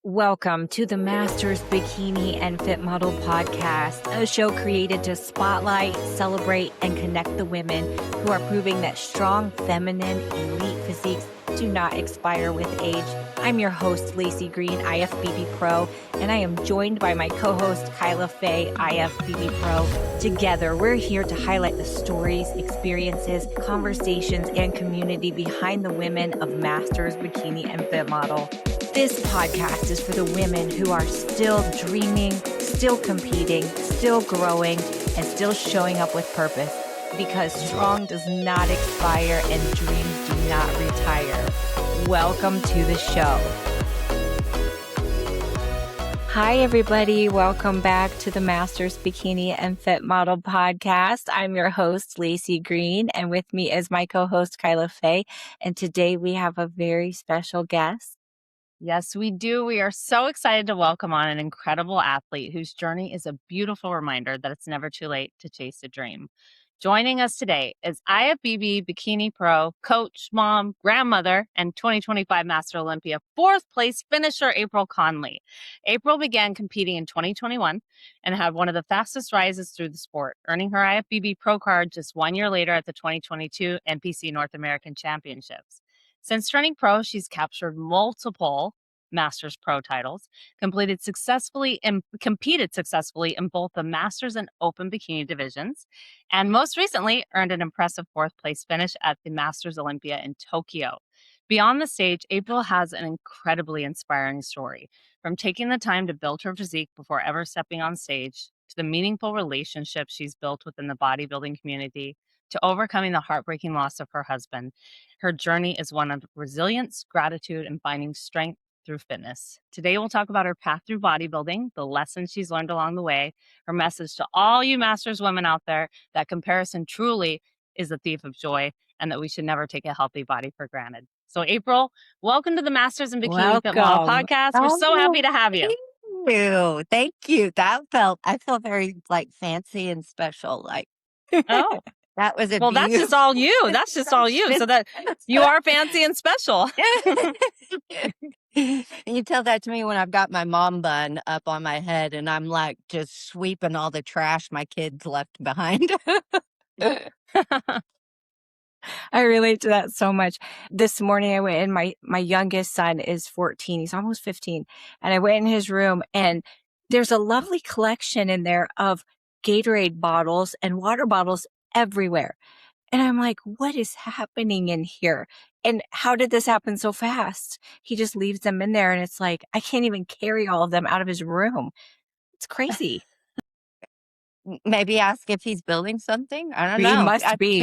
Welcome to the Masters Bikini and Fit Model Podcast, a show created to spotlight, celebrate, and connect the women who are proving that strong, feminine, elite physiques do not expire with age. I'm your host, Lacey Green, IFBB Pro, and I am joined by my co-host, Kyla Faye, IFBB Pro. Together, we're here to highlight the stories, experiences, conversations, and community behind the women of Masters Bikini and Fit Model. This podcast is for the women who are still dreaming, still competing, still growing, and still showing up with purpose. Because strong does not expire and dreams do not retire. Welcome to the show. Hi, everybody. Welcome back to the Masters Bikini and Fit Model Podcast. I'm your host, Lacey Green, and with me is my co-host, Kyla Faye. And today we have a very special guest. Yes, we do. We are so excited to welcome on an incredible athlete whose journey is a beautiful reminder that it's never too late to chase a dream. Joining us today is IFBB Bikini Pro coach, mom, grandmother, and 2025 Master Olympia fourth place finisher April Conley. April began competing in 2021 and had one of the fastest rises through the sport, earning her IFBB Pro Card just 1 year later at the 2022 NPC North American Championships. Since turning pro, she's captured multiple Masters Pro titles, competed successfully in both the Masters and Open Bikini divisions, and most recently earned an impressive fourth place finish at the Masters Olympia in Tokyo. Beyond the stage, April has an incredibly inspiring story, from taking the time to build her physique before ever stepping on stage, to the meaningful relationships she's built within the bodybuilding community, to overcoming the heartbreaking loss of her husband. Her journey is one of resilience, gratitude, and finding strength through fitness. Today, we'll talk about her path through bodybuilding, the lessons she's learned along the way, her message to all you Masters women out there that comparison truly is a thief of joy and that we should never take a healthy body for granted. So, April, welcome to the Masters and Bikini Fit Model Podcast. We're so happy to have you. Thank you. I feel very fancy and special. Oh. That was well, that's just all you. That's just all you. So that you are fancy and special. You tell that to me when I've got my mom bun up on my head and I'm just sweeping all the trash my kids left behind. I relate to that so much. This morning I went in, my youngest son is 14. He's almost 15. And I went in his room and there's a lovely collection in there of Gatorade bottles and water bottles everywhere. And I'm like, what is happening in here? And how did this happen so fast? He just leaves them in there and it's like, I can't even carry all of them out of his room. It's crazy. Maybe ask if he's building something. I don't know. He must be.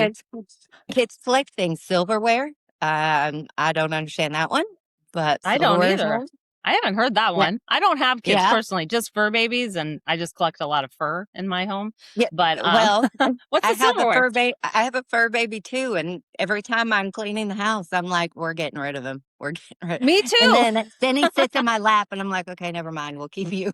Kids collect things. Silverware. I don't understand that one, but I don't either. I haven't heard that one. I don't have kids personally, just fur babies, and I just collect a lot of fur in my home. Yeah, but what's I the silverware? I have a fur baby too, and every time I'm cleaning the house, I'm like, "We're getting rid of him. We're getting rid." Me too. And then he sits in my lap, and I'm like, "Okay, never mind. We'll keep you."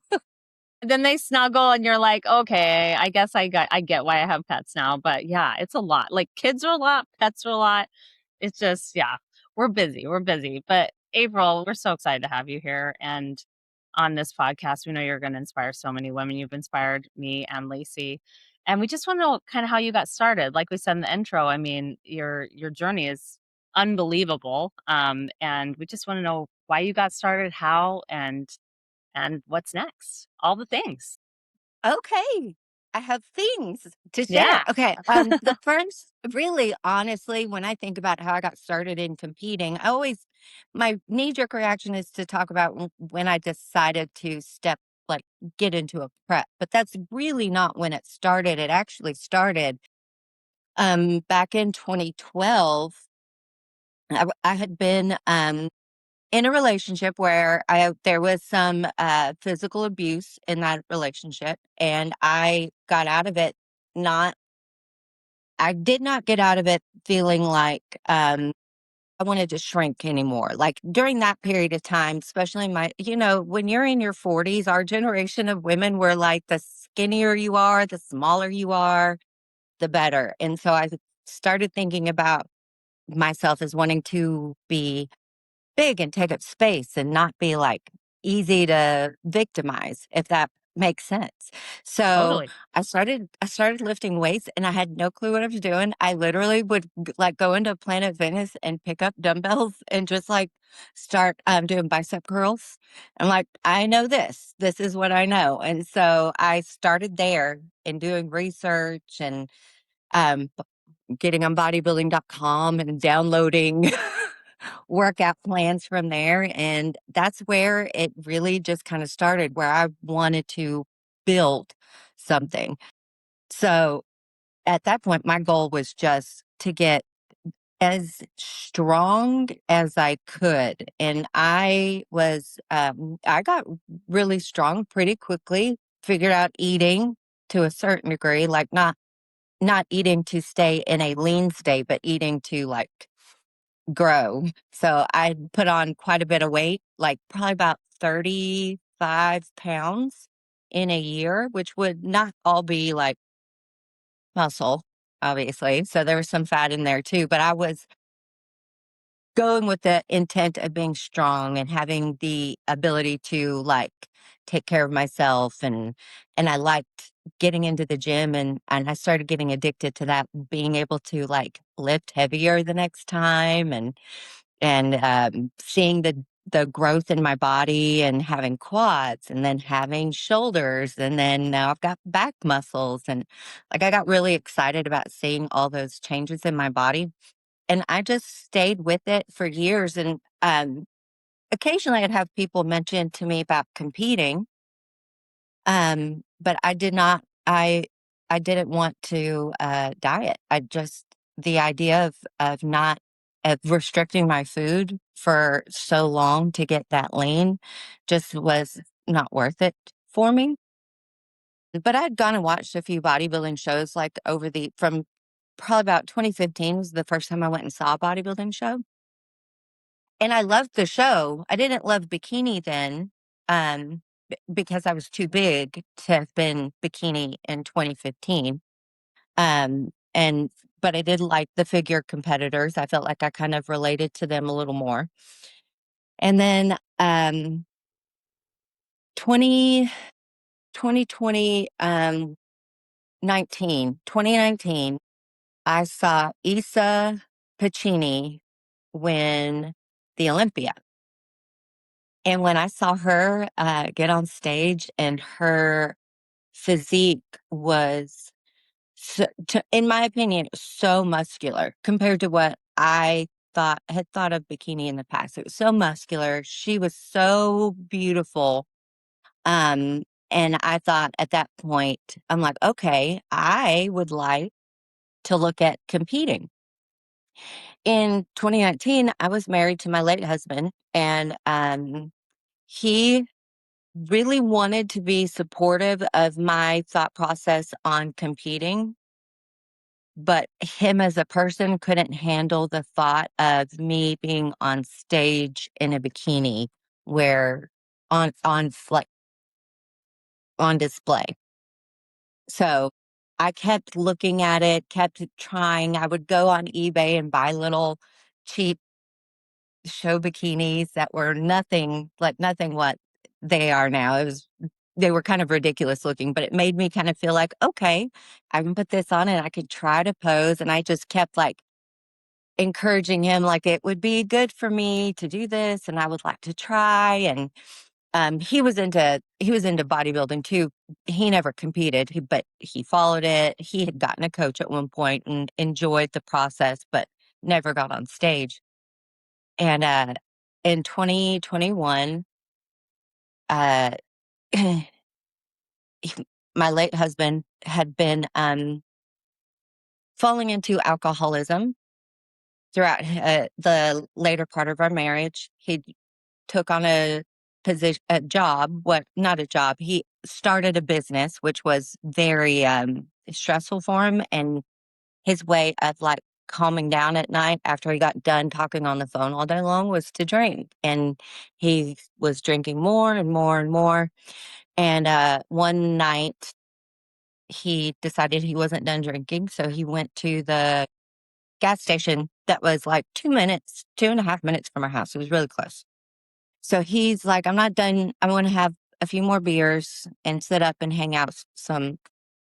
Then they snuggle, and you're like, "Okay, I guess I get why I have pets now." But yeah, it's a lot. Like kids are a lot, pets are a lot. It's just we're busy. But April, we're so excited to have you here. And on this podcast, we know you're going to inspire so many women. You've inspired me and Lacey. And we just want to know kind of how you got started. Like we said in the intro, I mean, your journey is unbelievable. And we just want to know why you got started, how, and what's next. All the things. Okay. I have things to share. Yeah. Okay. The first, really, honestly, when I think about how I got started in competing, my knee-jerk reaction is to talk about when I decided to get into a prep. But that's really not when it started. It actually started back in 2012. I had been in a relationship where there was some physical abuse in that relationship, and I got out of it. I did not get out of it feeling like I wanted to shrink anymore. Like during that period of time, especially when you're in your 40s, our generation of women were like, the skinnier you are, the smaller you are, the better. And so I started thinking about myself as wanting to be big and take up space and not be easy to victimize, if that makes sense. So Totally. I started lifting weights and I had no clue what I was doing. I literally would like go into Planet Fitness and pick up dumbbells and just like start doing bicep curls. I'm like, I know this. This is what I know. And so I started there and doing research and um getting on bodybuilding.com and downloading workout plans from there. And that's where it really just kind of started, where I wanted to build something. So at that point, my goal was just to get as strong as I could. And I got really strong pretty quickly, figured out eating to a certain degree, like not eating to stay in a lean state, but eating to like grow. So I put on quite a bit of weight, like probably about 35 pounds in a year, which would not all be like muscle, obviously. So there was some fat in there too, but I was going with the intent of being strong and having the ability to like take care of myself, and I liked getting into the gym, and I started getting addicted to that, being able to like lift heavier the next time, and seeing the growth in my body and having quads and then having shoulders, and then now I've got back muscles, and like I got really excited about seeing all those changes in my body, and I just stayed with it for years. And occasionally I'd have people mention to me about competing, but I did not. I didn't want to diet. I just the idea of not of restricting my food for so long to get that lean just was not worth it for me. But I'd gone and watched a few bodybuilding shows like over the from probably about 2015 was the first time I went and saw a bodybuilding show. And I loved the show. I didn't love bikini then, because I was too big to have been bikini in 2015. And but I did like the figure competitors. I felt like I kind of related to them a little more. And then 20 2020 2019, I saw Issa Pacini win the Olympia. And when I saw her get on stage, and her physique was, in my opinion, so muscular compared to what I had thought of bikini in the past. It was so muscular. She was so beautiful. Um, and I thought at that point, I'm like, okay, I would like to look at competing. In 2019, I was married to my late husband, and he really wanted to be supportive of my thought process on competing, but him as a person couldn't handle the thought of me being on stage in a bikini where like on display. So I kept looking at it, kept trying. I would go on eBay and buy little cheap show bikinis that were nothing what they are now. They were kind of ridiculous looking, but it made me kind of feel like, okay, I can put this on and I could try to pose. And I just kept like encouraging him, like it would be good for me to do this and I would like to try. And he was into bodybuilding too. He never competed, but he followed it. He had gotten a coach at one point and enjoyed the process, but never got on stage. And in 2021, uh, my late husband had been falling into alcoholism throughout the later part of our marriage. He took on a job, what not a job. He started a business, which was very stressful for him, and his way of like calming down at night after he got done talking on the phone all day long was to drink. And he was drinking more and more and more. And one night he decided he wasn't done drinking. So he went to the gas station that was like 2 and a half minutes from our house. It was really close. So he's like, I'm not done. I want to have a few more beers and sit up and hang out some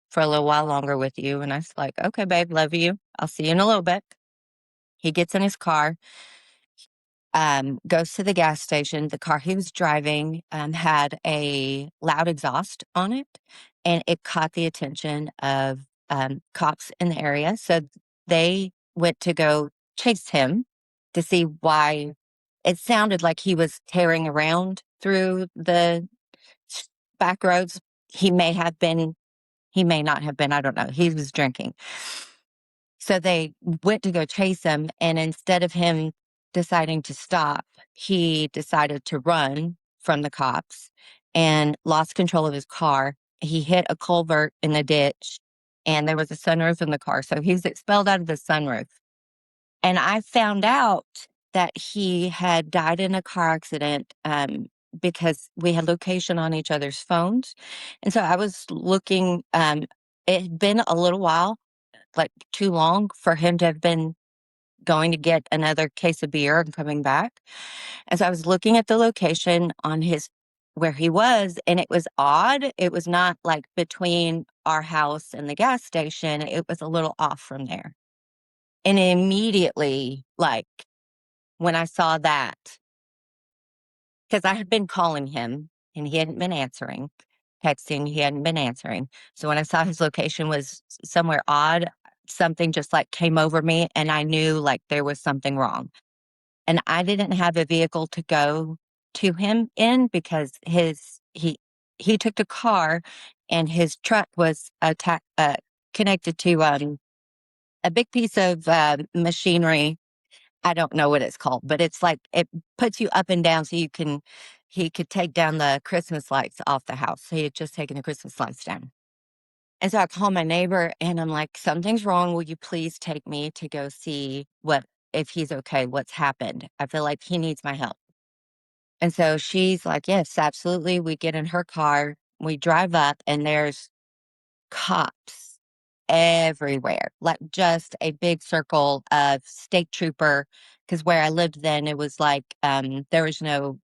for a little while longer with you. And I was like, okay, babe, love you. I'll see you in a little bit. He gets in his car, goes to the gas station. The car he was driving had a loud exhaust on it, and it caught the attention of cops in the area. So they went to go chase him to see why it sounded like he was tearing around through the back roads. He may have been, he may not have been, I don't know. He was drinking. So they went to go chase him, and instead of him deciding to stop, he decided to run from the cops and lost control of his car. He hit a culvert in the ditch, and there was a sunroof in the car. So he was expelled out of the sunroof. And I found out that he had died in a car accident because we had location on each other's phones. And so I was looking, it had been a little while, like too long for him to have been going to get another case of beer and coming back. And so I was looking at the location on his where he was, and it was odd. It was not like between our house and the gas station. It was a little off from there. And immediately, like when I saw that, because I had been calling him and he hadn't been answering, texting, he hadn't been answering. So when I saw his location was somewhere odd, something just like came over me, and I knew like there was something wrong. And I didn't have a vehicle to go to him in because he took the car, and his truck was connected to a big piece of machinery. I don't know what it's called, but it's like it puts you up and down so he could take down the Christmas lights off the house. So he had just taken the Christmas lights down. And so I called my neighbor, and I'm like, something's wrong. Will you please take me to go see if he's okay, what's happened? I feel like he needs my help. And so she's like, yes, absolutely. We get in her car, we drive up, and there's cops everywhere, like just a big circle of state trooper. Because where I lived then, it was like there was no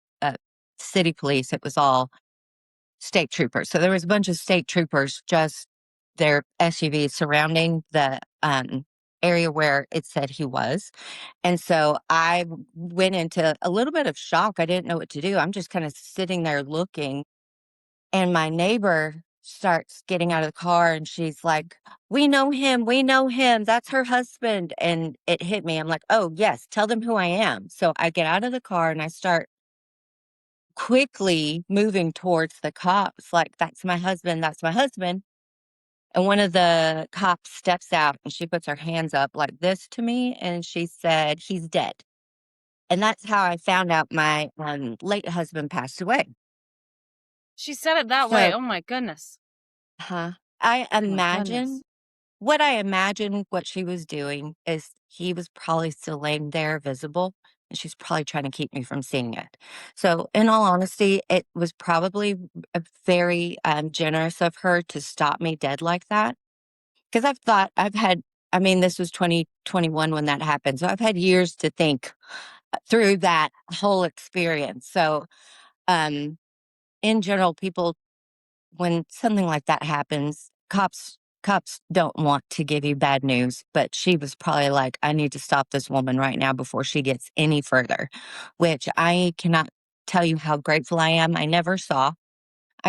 city police; it was all state troopers. So there was a bunch of state troopers, just their SUVs surrounding the area where it said he was. And so I went into a little bit of shock. I didn't know what to do. I'm just kind of sitting there looking, and my neighbor starts getting out of the car, and she's like, we know him. We know him. That's her husband. And it hit me. I'm like, oh, yes, tell them who I am. So I get out of the car and I start quickly moving towards the cops, like, that's my husband. That's my husband. And one of the cops steps out, and she puts her hands up like this to me, and she said, he's dead. And that's how I found out my late husband passed away. She said it that So way. Oh my goodness. I Oh my imagine goodness. what I imagine what she was doing is he was probably still laying there visible, and she's probably trying to keep me from seeing it. So in all honesty, it was probably very generous of her to stop me dead like that. Because I mean, this was 2021 when that happened. So I've had years to think through that whole experience. So in general, people, when something like that happens, cops don't want to give you bad news, but she was probably like, I need to stop this woman right now before she gets any further, which I cannot tell you how grateful I am. I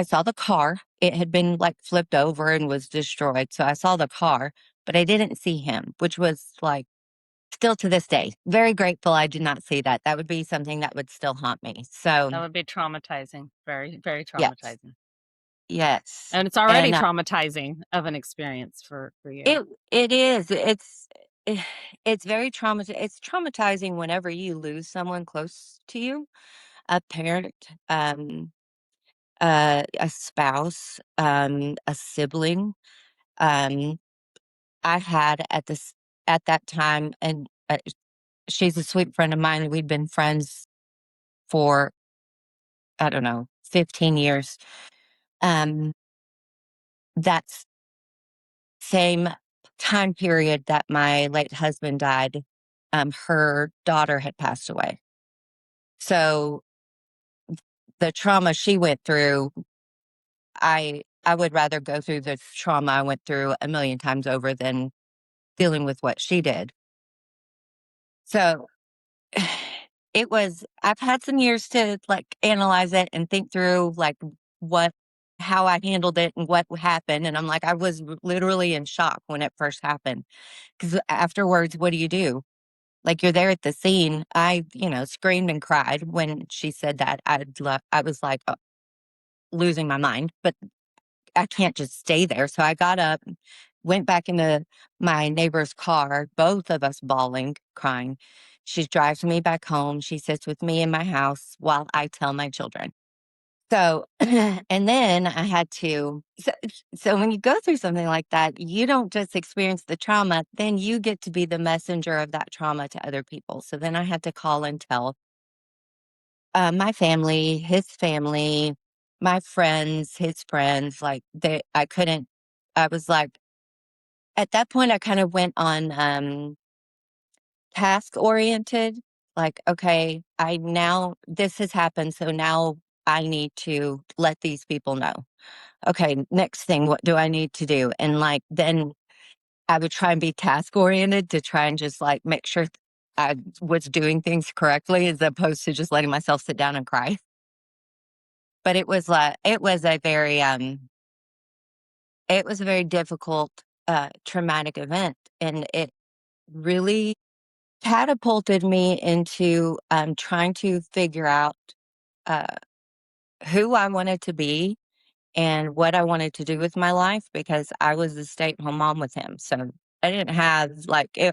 saw the car. It had been like flipped over and was destroyed. So I saw the car, but I didn't see him, which was like still to this day, very grateful I did not see that. That would be something that would still haunt me. So That would be traumatizing. Very, very yes, traumatizing. yes. And it's already And traumatizing of an experience for you. it is. It's very it's traumatizing whenever you lose someone close to you, a parent, a spouse, a sibling. Um, I had at that time, and she's a sweet friend of mine. We'd been friends for, I don't know, 15 years. Um, that's same time period that my late husband died, her daughter had passed away. So the trauma she went through, I would rather go through the trauma I went through a million times over than dealing with what she did. So I've had some years to like analyze it and think through like what, how I handled it and what happened. And I'm like, I was literally in shock when it first happened. Cause afterwards, what do you do? Like you're there at the scene. I, screamed and cried when she said that. I was like losing my mind, but I can't just stay there. So I got up, went back into my neighbor's car, both of us bawling, crying. She drives me back home. She sits with me in my house while I tell my children. So, and then I had to, so when you go through something like that, you don't just experience the trauma, then you get to be the messenger of that trauma to other people. So then I had to call and tell my family, his family, my friends, his friends, like I couldn't, I was like, at that point, I kind of went on task oriented. Like, okay, this has happened. So now I need to let these people know. Okay, next thing, what do I need to do? And like, then I would try and be task oriented to try and just like make sure I was doing things correctly as opposed to just letting myself sit down and cry. But it was a very difficult, traumatic event, and it really catapulted me into, trying to figure out, uh, who I wanted to be and what I wanted to do with my life because I was a stay-at-home mom with him, so I didn't have, like, I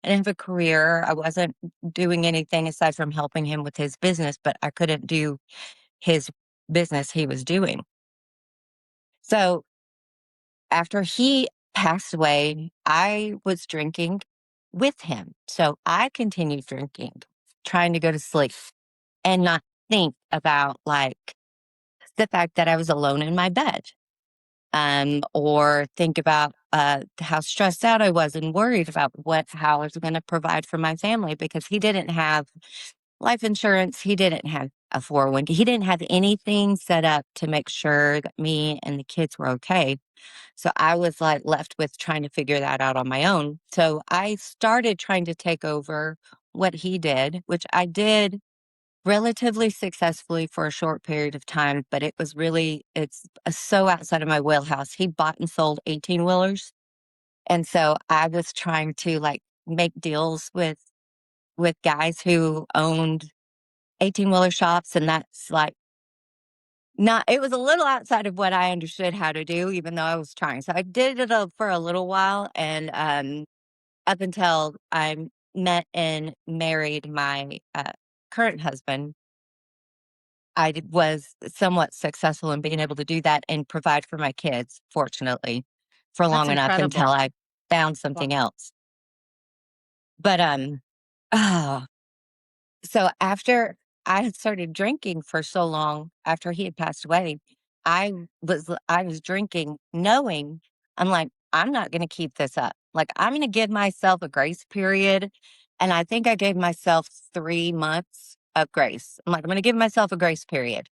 didn't have a career, I wasn't doing anything aside from helping him with his business, but I couldn't do his business he was doing. So after he passed away, I was drinking with him. So I continued drinking, trying to go to sleep and not think about like the fact that I was alone in my bed. Or think about how stressed out I was and worried about how I was going to provide for my family because he didn't have life insurance. He didn't have a 401k. He didn't have anything set up to make sure that me and the kids were okay. So I was like left with trying to figure that out on my own. So I started trying to take over what he did, which I did relatively successfully for a short period of time, but it's so outside of my wheelhouse. He bought and sold 18 wheelers. And so I was trying to like make deals with guys who owned 18 wheeler shops. And that's like, not it was a little outside of what I understood how to do, even though I was trying. So I did it for a little while, and, up until I met and married my, current husband, was somewhat successful in being able to do that and provide for my kids, fortunately, for That's long enough until incredible. I found Well, something else. But, oh, so after I had started drinking for so long after he had passed away, I was drinking knowing I'm like, I'm not gonna keep this up. Like, I'm gonna give myself a grace period. And I think I gave myself 3 months of grace. I'm like, I'm gonna give myself a grace period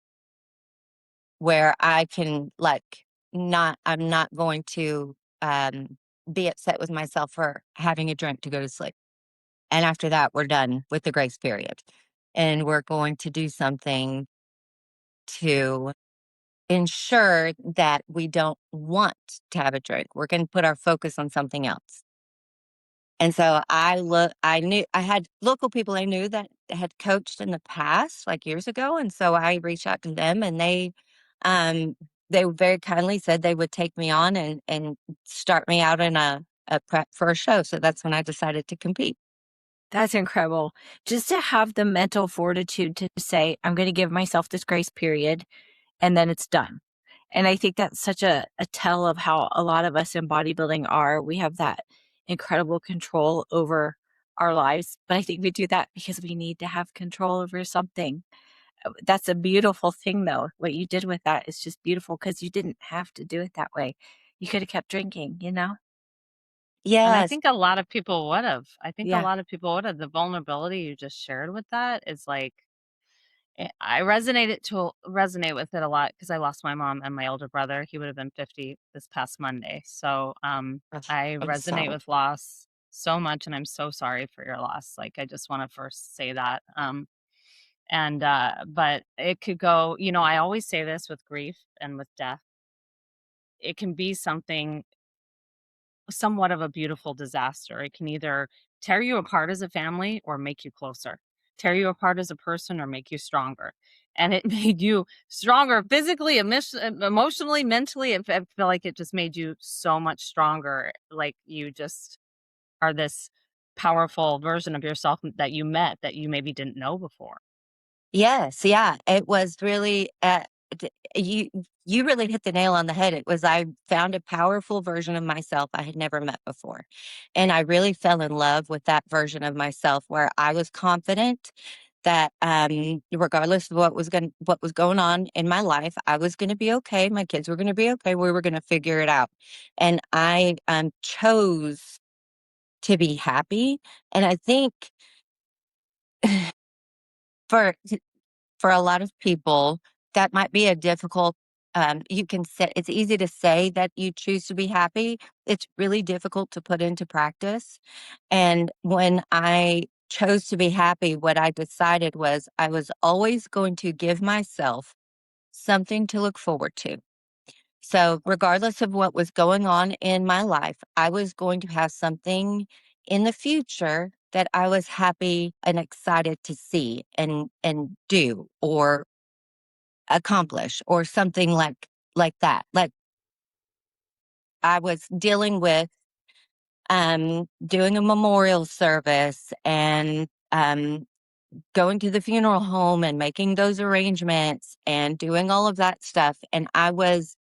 where I can I'm not going to be upset with myself for having a drink to go to sleep. And after that, we're done with the grace period. And we're going to do something to ensure that we don't want to have a drink. We're going to put our focus on something else. And so I knew I had local people I knew that had coached in the past, like years ago. And so I reached out to them and um, they very kindly said they would take me on and start me out in a prep for a show. So that's when I decided to compete. That's incredible. Just to have the mental fortitude to say, I'm going to give myself this grace period and then it's done. And I think that's such a tell of how a lot of us in bodybuilding are. We have that incredible control over our lives, but I think we do that because we need to have control over something. That's a beautiful thing, though. What you did with that is just beautiful because you didn't have to do it that way. You could have kept drinking, you know? and I Yes. think a lot of people would have. I think a Yeah. lot of people would have. The vulnerability you just shared with that is like I resonate with it a lot because I lost my mom and my older brother. He would have been 50 this past Monday. So Ugh, I I'm resonate sorry. with loss so much, and I'm so sorry for your loss. Like, I just want to first say that. And but it could go, I always say this with grief and with death. It can be somewhat of a beautiful disaster. It can either tear you apart as a family or make you closer, tear you apart as a person or make you stronger. And it made you stronger physically, emotionally, mentally. I feel like it just made you so much stronger. Like, you just are this powerful version of yourself that you met that you maybe didn't know before. Yes, yeah, it was really, d you you really hit the nail on the head. It was I found a powerful version of myself I had never met before, and I really fell in love with that version of myself where I was confident that, regardless of what was going on in my life, I was gonna be okay, my kids were gonna be okay, we were gonna figure it out, and I, chose to be happy, and I think for for a lot of people, that might be a difficult, you can say it's easy to say that you choose to be happy. It's really difficult to put into practice. And when I chose to be happy, what I decided was I was always going to give myself something to look forward to. So, regardless of what was going on in my life, I was going to have something in the future that I was happy and excited to see and do or accomplish or something like that. Like I was dealing with doing a memorial service and going to the funeral home and making those arrangements and doing all of that stuff. And I was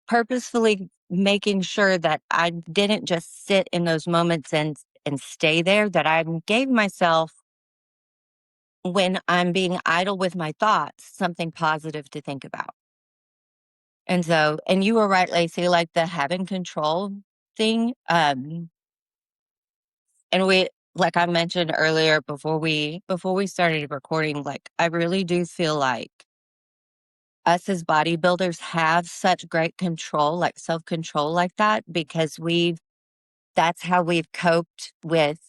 purposefully making sure that I didn't just sit in those moments and stay there, that I gave myself, when I'm being idle with my thoughts, something positive to think about. And so, and you were right, Lacey, like the having control thing. And like I mentioned earlier before we started recording, like I really do feel like us as bodybuilders have such great control, like self control like that, because that's how we've coped with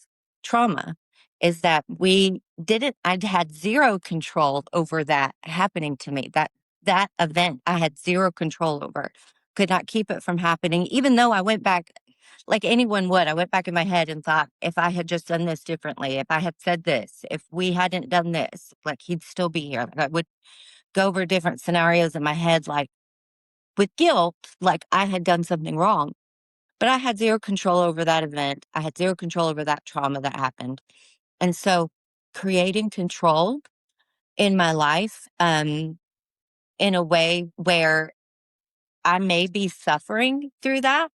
trauma, is that we didn't I'd had zero control over that happening to me. That event I had zero control over. Could not keep it from happening, even though I went back like anyone would. I went back in my head and thought, if I had just done this differently, if I had said this, if we hadn't done this, like he'd still be here. Like, I would go over different scenarios in my head, like with guilt, like I had done something wrong. But I had zero control over that event. I had zero control over that trauma that happened. And so creating control in my life, in a way where I may be suffering through that,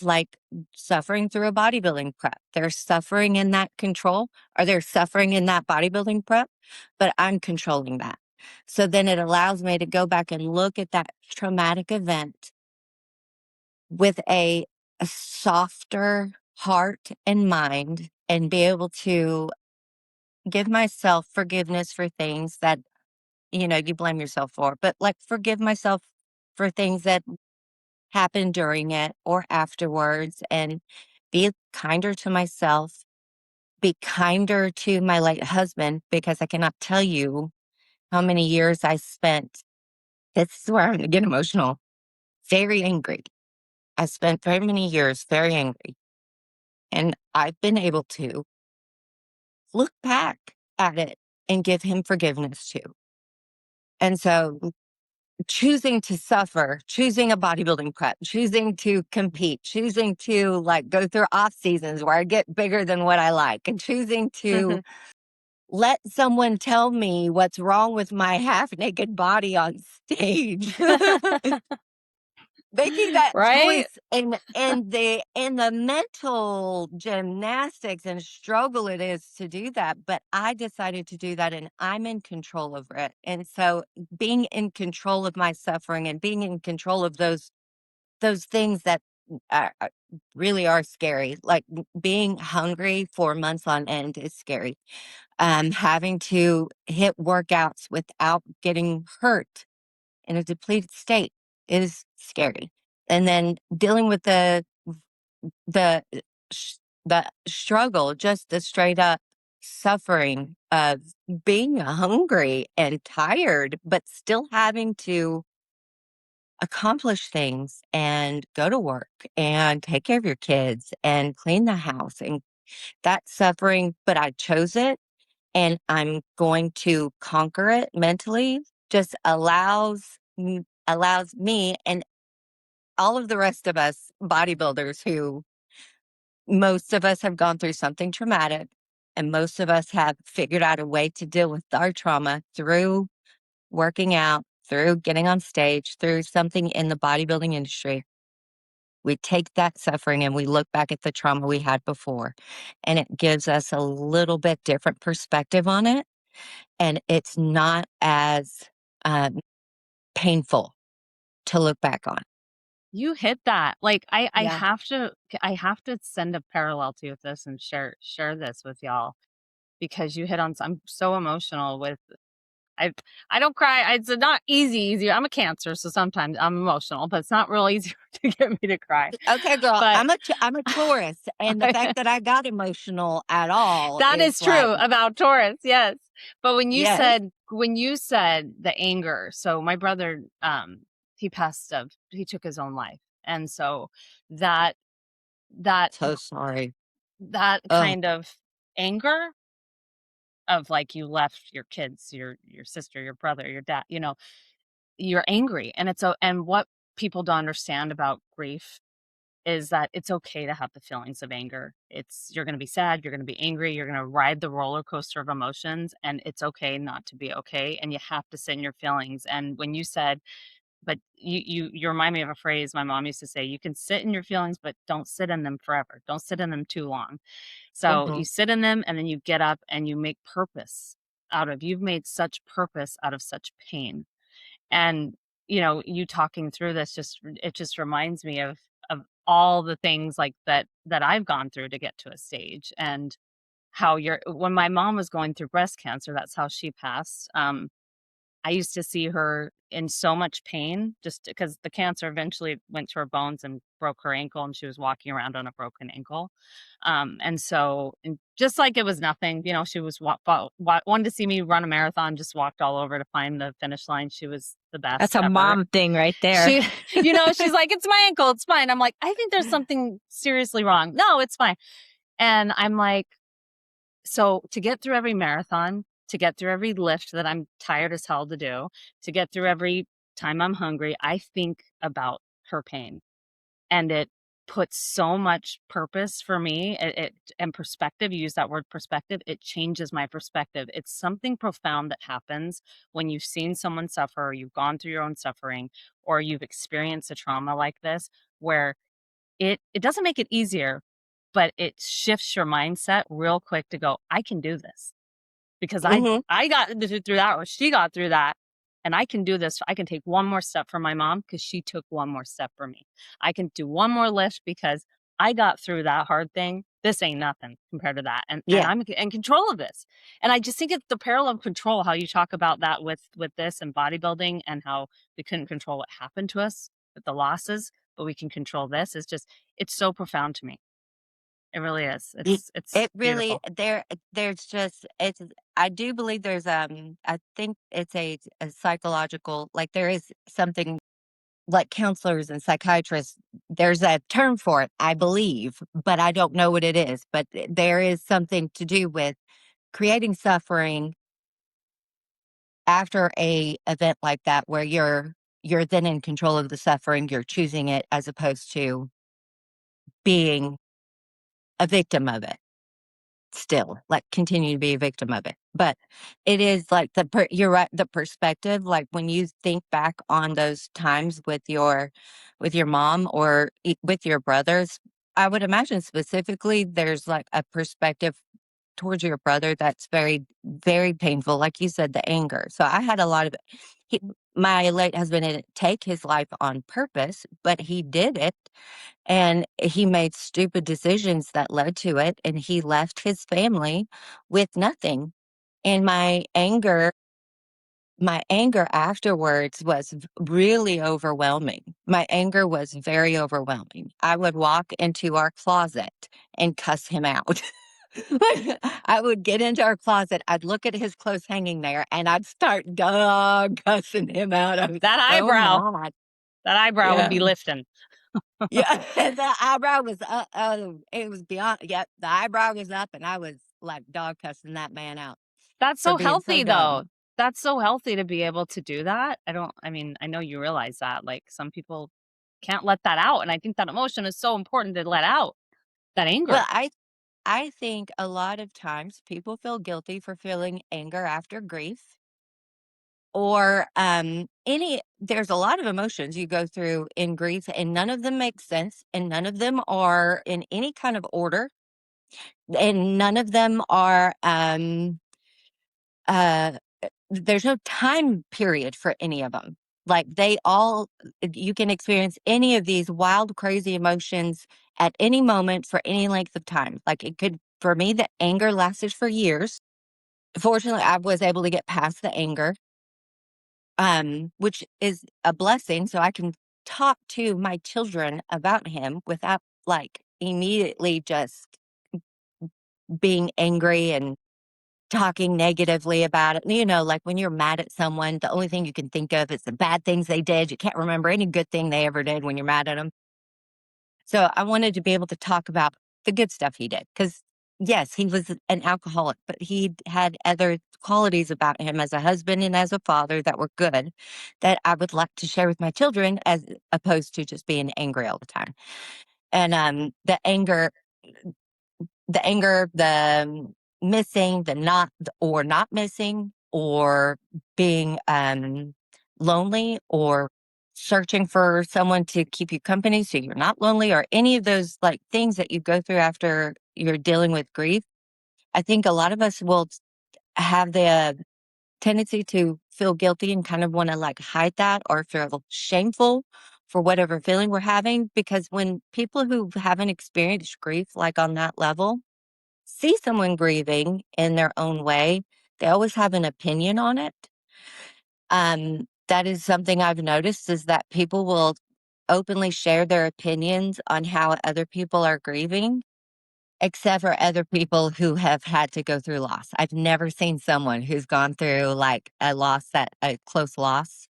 like suffering through a bodybuilding prep. They're suffering in that control, or they're suffering in that bodybuilding prep, but I'm controlling that. So then it allows me to go back and look at that traumatic event with a softer heart and mind, and be able to give myself forgiveness for things that, you blame yourself for, but like forgive myself for things that happened during it or afterwards, and be kinder to myself, be kinder to my late husband, because I cannot tell you how many years I spent. This is where I'm going to get emotional. Very angry. I spent very many years very angry. And I've been able to look back at it and give him forgiveness too. And so choosing to suffer, choosing a bodybuilding prep, choosing to compete, choosing to like go through off seasons where I get bigger than what I like, and choosing to let someone tell me what's wrong with my half naked body on stage. Making that Right? choice, and the mental gymnastics and struggle it is to do that, but I decided to do that, and I'm in control over it. And so being in control of my suffering and being in control of those things that really are scary. Like being hungry for months on end is scary. Having to hit workouts without getting hurt in a depleted state is scary. And then dealing with the the struggle, just the straight up suffering of being hungry and tired, but still having to accomplish things and go to work and take care of your kids and clean the house, and that suffering, but I chose it and I'm going to conquer it mentally, just allows me and all of the rest of us bodybuilders, who most of us have gone through something traumatic, and most of us have figured out a way to deal with our trauma through working out, through getting on stage, through something in the bodybuilding industry. We take that suffering and we look back at the trauma we had before, and it gives us a little bit different perspective on it. And it's not as um, painful to look back on. You hit that. Like I Yeah. have to send a parallel to you with this and share this with y'all, because you hit on I'm so emotional with I I don't cry. It's not easy. I'm a Cancer, so sometimes I'm emotional, but it's not real easy to get me to cry. Okay, girl, But I'm a Taurus, and the fact that I got emotional at all that is is like, true about Taurus, yes. But yes, when you said the anger, so my brother, he took his own life. And so that that so sorry. that Oh, kind of anger of like you left your kids, your sister, your brother, your dad, you're angry. And and what people don't understand about grief is that it's okay to have the feelings of anger. You're going to be sad, you're going to be angry, you're going to ride the roller coaster of emotions, and it's okay not to be okay, and you have to sit in your feelings. And when you said, but you remind me of a phrase my mom used to say, you can sit in your feelings, but don't sit in them forever. Don't sit in them too long. So mhm. you sit in them and then you get up and you make purpose you've made such purpose out of such pain. And you talking through this it just reminds me of all the things like that I've gone through to get to a stage. And how when my mom was going through breast cancer, that's how she passed. I used to see her in so much pain just because the cancer eventually went to her bones and broke her ankle, and she was walking around on a broken ankle. And just like it was nothing, she was wanted to see me run a marathon, just walked all over to find the finish line. She was the That's best a ever. mom thing right there. She, she's like, it's my ankle, it's fine. I'm like, I think there's something seriously wrong. No, it's fine. And I'm like, so to get through every marathon, to get through every lift that I'm tired as hell to do, to get through every time I'm hungry, I think about her pain. And it puts so much purpose for me. And perspective, you use that word perspective, it changes my perspective. It's something profound that happens when you've seen someone suffer, or you've gone through your own suffering, or you've experienced a trauma like this, where it doesn't make it easier, but it shifts your mindset real quick to go, I can do this, because Mhm. I got through that, or she got through that, and I can do this. I can take one more step for my mom because she took one more step for me. I can do one more lift because I got through that hard thing. This ain't nothing compared to that. And Yeah. I'm in control of this. And I just think it's the parallel of control, how you talk about that with this and bodybuilding, and how we couldn't control what happened to us with the losses, but we can control this. It's so profound to me. It really is. It It's it really beautiful. there's just it's I do believe there's I think it's a psychological, like there is something like counselors and psychiatrists, there's a term for it, I believe, but I don't know what it is. But there is something to do with creating suffering after a event like that, where you're then in control of the suffering, you're choosing it as opposed to being a victim of it. Still, like, continue to be a victim of it. But it is like you're right, the perspective, like when you think back on those times with your mom, or with your brothers, I would imagine specifically there's like a perspective towards your brother, that's very, very painful. Like you said, the anger. So I had a lot of he, my late husband didn't take his life on purpose, but he did it. And he made stupid decisions that led to it. And he left his family with nothing. And my anger afterwards was really overwhelming. My anger was very overwhelming. I would walk into our closet and cuss him out. I would get into our closet, I'd look at his clothes hanging there, and I'd start cussing him out. I was That so eyebrow, mad. that eyebrow would Yeah. be lifting. Yeah. The eyebrow was it was beyond, yep, the eyebrow was up, and I was like dog cussing that man out That's for so being so healthy, though. dumb. That's so healthy to be able to do that. I mean, I know you realize that, like, some people can't let that out, and I think that emotion is so important to let out, that Well, anger. I think a lot of times people feel guilty for feeling anger after grief or any there's a lot of emotions you go through in grief, and none of them make sense, and none of them are in any kind of order, and none of them are uh there's no time period for any of them. Like they all you can experience any of these wild crazy emotions at any moment for any length of time. Like it could, for me, the anger lasted for years. Fortunately, I was able to get past the anger, which is a blessing. So I can talk to my children about him without like immediately just being angry and talking negatively about it. You know, like when you're mad at someone, the only thing you can think of is the bad things they did. You can't remember any good thing they ever did when you're mad at them. So I wanted to be able to talk about the good stuff he did. Because, yes, he was an alcoholic, but he had other qualities about him as a husband and as a father that were good that I would like to share with my children as opposed to just being angry all the time. And the missing, the not, or not missing, or being lonely, or searching for someone to keep you company so you're not lonely, or any of those like things that you go through after you're dealing with grief. I think a lot of us will have the tendency to feel guilty and kind of want to like hide that or feel shameful for whatever feeling we're having. Because when people who haven't experienced grief, like on that level, see someone grieving in their own way, they always have an opinion on it. That is something I've noticed is that people will openly share their opinions on how other people are grieving, except for other people who have had to go through loss. I've never seen someone who's gone through like a close loss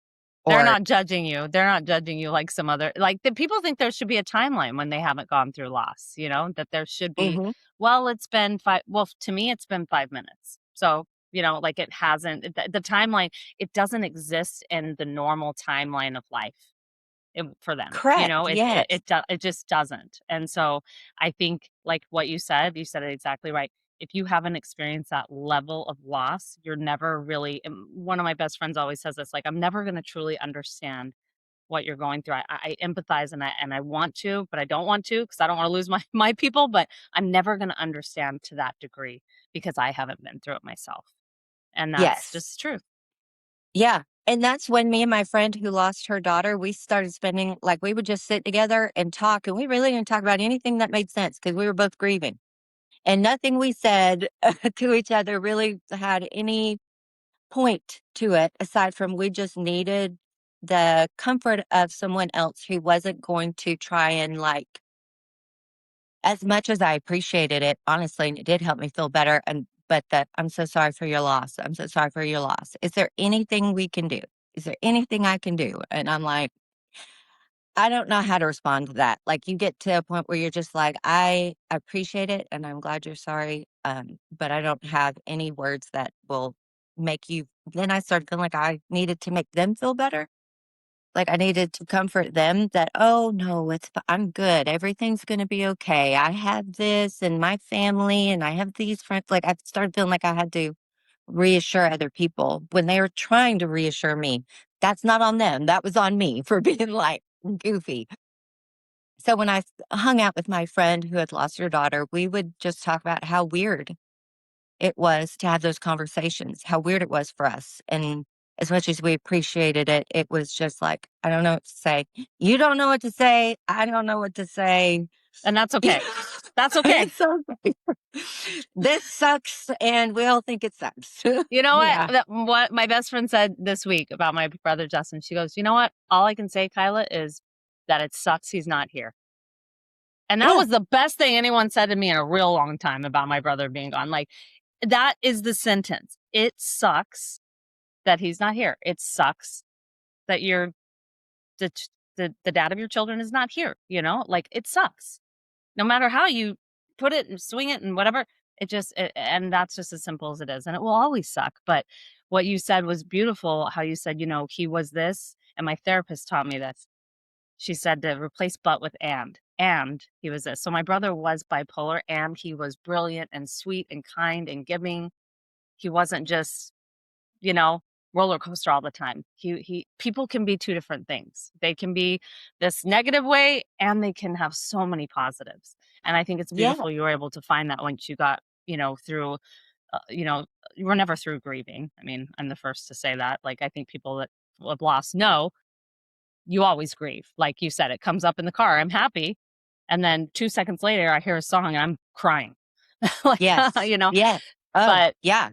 They're or not judging you. They're not judging you like some other, like, the people think there should be a timeline when they haven't gone through loss, that there should be, Mhm. well, it's been to me, it's been 5 minutes. So, like it hasn't, the timeline, it doesn't exist in the normal timeline of life for them. Correct. Yes. It just doesn't. And so I think, like what you said it exactly right. If you haven't experienced that level of loss, you're never really, and one of my best friends always says this, like, I'm never going to truly understand what you're going through. I empathize and I want to, but I don't want to because I don't want to lose my, my people, but I'm never going to understand to that degree because I haven't been through it myself. And that's Yes. just the truth. Yeah. And that's when me and my friend who lost her daughter, we started spending like we would just sit together and talk, and we really didn't talk about anything that made sense because we were both grieving. And nothing we said to each other really had any point to it aside from we just needed the comfort of someone else who wasn't going to try and like, as much as I appreciated it, honestly, and it did help me feel better. And but that I'm so sorry for your loss. I'm so sorry for your loss. Is there anything we can do? Is there anything I can do? And I'm like, I don't know how to respond to that. Like you get to a point where you're just like, I appreciate it and I'm glad you're sorry. But I don't have any words that will make you. Then I started feeling like I needed to make them feel better. Like I needed to comfort them that, oh no, I'm good. Everything's going to be okay. I have this and my family and I have these friends. Like I started feeling like I had to reassure other people when they were trying to reassure me. That's not on them. That was on me for being like goofy. So when I hung out with my friend who had lost her daughter, we would just talk about how weird it was to have those conversations, how weird it was for us. And as much as we appreciated it, it was just like, I don't know what to say. You don't know what to say. I don't know what to say. And that's okay. That's okay. It's okay. This sucks, and we all think it sucks. You know what? Yeah. What my best friend said this week about my brother Justin, she goes, you know what? All I can say, Kyla, is that it sucks he's not here. And that Yeah. was the best thing anyone said to me in a real long time about my brother being gone. Like, that is the sentence. It sucks that he's not here. It sucks that the dad of your children is not here. You know, like, it sucks. No matter how you put it and swing it and whatever, and that's just as simple as it is. And it will always suck. But what you said was beautiful. How you said, you know, he was this, and my therapist taught me this. She said to replace but with and he was this. So my brother was bipolar, and he was brilliant and sweet and kind and giving. He wasn't just, you know, roller coaster all the time. People can be two different things. They can be this negative way, and they can have so many positives. And I think it's Yeah. beautiful you were able to find that once you got, you know, through, you know, you were never through grieving. I mean, I'm the first to say that. Like, I think people that have lost know you always grieve. Like you said, it comes up in the car. I'm happy. And then 2 seconds later, I hear a song and I'm crying. Like, Yes. you know, Yeah. Oh, but yeah.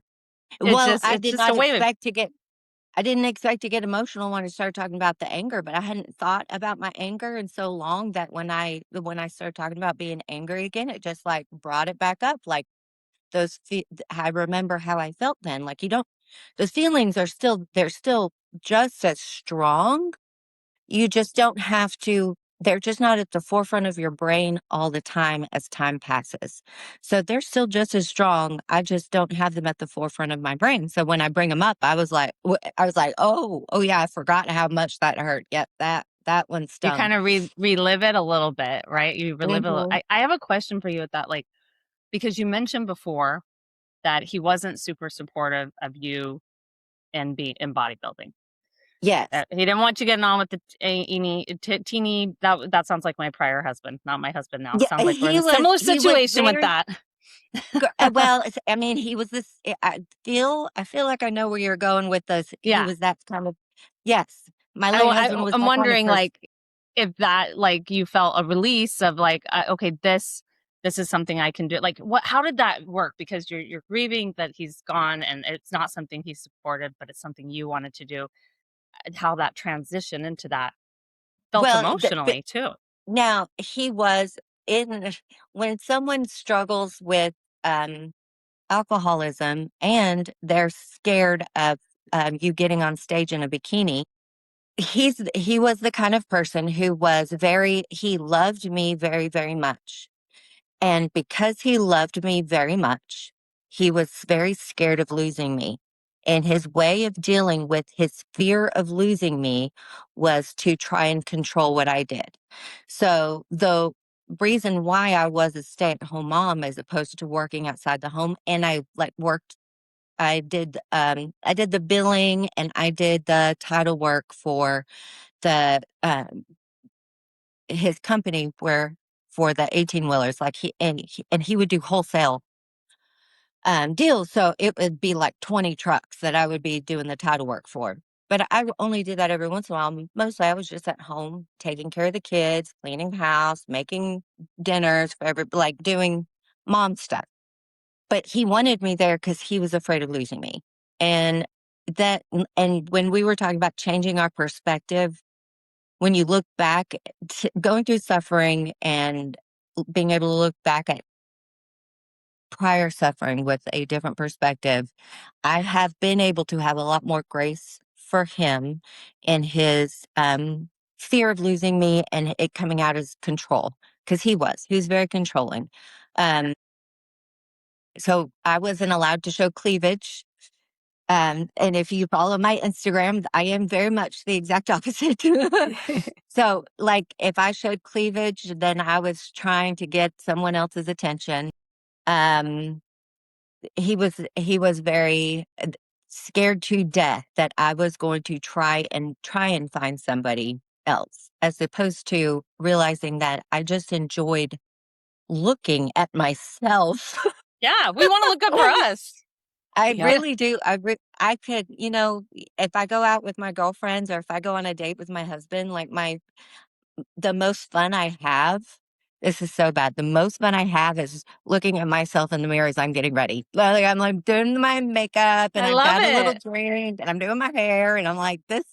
it's I it's did just not a way of, expect to get I didn't expect to get emotional when I started talking about the anger, but I hadn't thought about my anger in so long that when I started talking about being angry again, it just like brought it back up. Like I remember how I felt then. Like those feelings they're still just as strong. You just don't have to, they're just not at the forefront of your brain all the time as time passes. So they're still just as strong. I just don't have them at the forefront of my brain. So when I bring them up, I was like, oh yeah, I forgot how much that hurt. Yep, that one you stung. kind of relive it a little bit, right? You relive it. Mhm. I have a question for you with that, like, because you mentioned before that he wasn't super supportive of you in bodybuilding. Yes. He didn't want you getting on with the teeny. That sounds like my prior husband, not my husband now. Yeah, Sounds like we're in a similar he was situation with very that. well, I mean, he was this. I feel like I know where you're going with this. He Yeah. was that kind of. Yes, my late husband was I'm that kind of wondering, person. like, if that, like, you felt a release of like, okay, this is something I can do. Like, how did that work? Because you're grieving that he's gone, and it's not something he supported, but it's something you wanted to do. And how that transition into that felt Well, emotionally too. now he was in when someone struggles with um, alcoholism and they're scared of you getting on stage in a bikini. He was the kind of person who he loved me very, very much. And because he loved me very much, he was very scared of losing me. And his way of dealing with his fear of losing me was to try and control what I did. So the reason why I was a stay-at-home mom as opposed to working outside the home, and I did the billing and I did the title work for the his company for the 18-wheelers, like he would do wholesale deals. So it would be like 20 trucks that I would be doing the title work for. But I only did that every once in a while. Mostly I was just at home taking care of the kids, cleaning the house, making dinners for like doing mom stuff. But he wanted me there because he was afraid of losing me. And and when we were talking about changing our perspective, when you look back, going through suffering and being able to look back at prior suffering with a different perspective, I have been able to have a lot more grace for him and his fear of losing me and it coming out as control because he was very controlling. Um, so I wasn't allowed to show cleavage. And if you follow my Instagram, I am very much the exact opposite. So, like, if I showed cleavage, then I was trying to get someone else's attention. Um, he was very scared to death that I was going to try and find somebody else, as opposed to realizing that I just enjoyed looking at myself Yeah, we want to look good for us. I Yeah. really do. I could, if I go out with my girlfriends or if I go on a date with my husband, like the most fun I have, this is so bad. The most fun I have is looking at myself in the mirror as I'm getting ready. Like I'm like doing my makeup and I I've love got a little it. drink and I'm doing my hair and I'm like, that's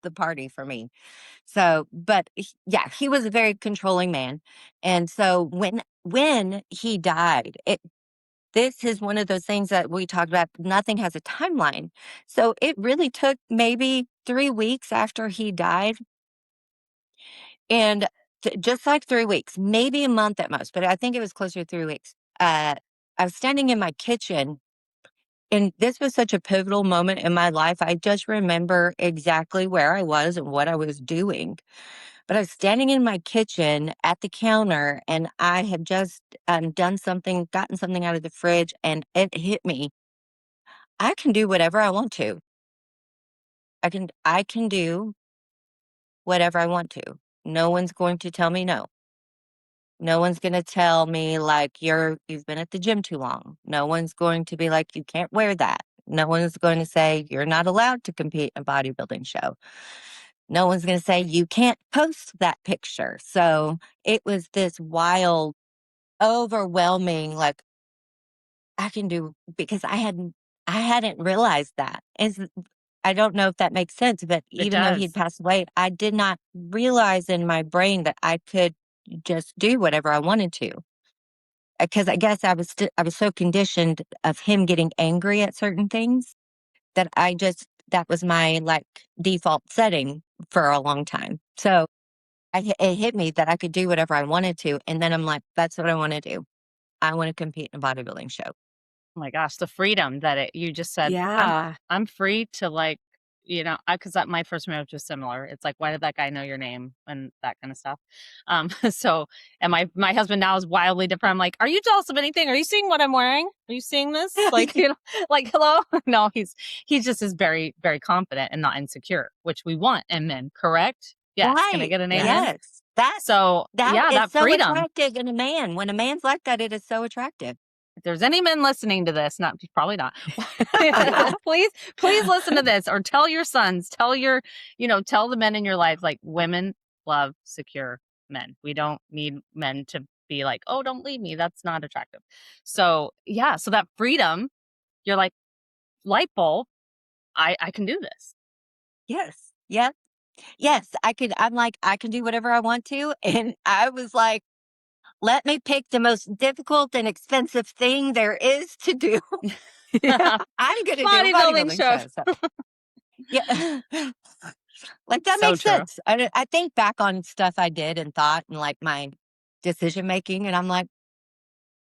the party for me. So, but yeah, he was a very controlling man. And so when he died, this is one of those things that we talked about. Nothing has a timeline. So it really took maybe 3 weeks after he died. And just like 3 weeks, maybe a month at most, but I think it was closer to 3 weeks. I was standing in my kitchen, and this was such a pivotal moment in my life. I just remember exactly where I was and what I was doing. But I was standing in my kitchen at the counter, and I had just done something, gotten something out of the fridge, and it hit me. I can do whatever I want to. I can do whatever I want to. No one's going to tell me no. No one's gonna tell me, like, you've been at the gym too long. No one's going to be like, "You can't wear that." No one's going to say, "You're not allowed to compete in a bodybuilding show." No one's gonna say, "You can't post that picture." So, it was this wild, overwhelming, like, I can do because I hadn't realized that. I don't know if that makes sense, but It even though he'd does. passed away, I did not realize in my brain that I could just do whatever I wanted to. Because I guess I was so conditioned of him getting angry at certain things that that was my, like, default setting for a long time. So, it hit me that I could do whatever I wanted to, and then I'm like, "That's what I wanna do. I wanna compete in a bodybuilding show." Oh my gosh, the freedom that you just said, Yeah. I'm free to like, because my first marriage was similar. It's like, why did that guy know your name and that kind of stuff. So, and my husband now is wildly different. I'm like, are you jealous of anything? Are you seeing what I'm wearing? Are you seeing this? Like, like, hello? No, he's just is very, very confident and not insecure, which we want in men, correct? Yes. Can I Right. get an amen? Yes. Yes. That So that yeah, is that so freedom. attractive in a man. When a man's like that, it is so attractive. If there's any men listening to this, not probably not. Please listen to this or tell your sons, tell the men in your life, like, women love secure men. We don't need men to be like, oh, don't leave me. That's not attractive. So yeah, so that freedom, you're like, light bulb, I can do this. Yes. Yep. Yes, I'm like, "I can do whatever I want to," and I was like, "Let me pick the most difficult and expensive thing there is to do. I'm gonna do a Bodybuilding bodybuilding show. show." So, yeah. Like, that So makes true. sense. I think back on stuff I did and thought and, like, my decision making, and I'm like,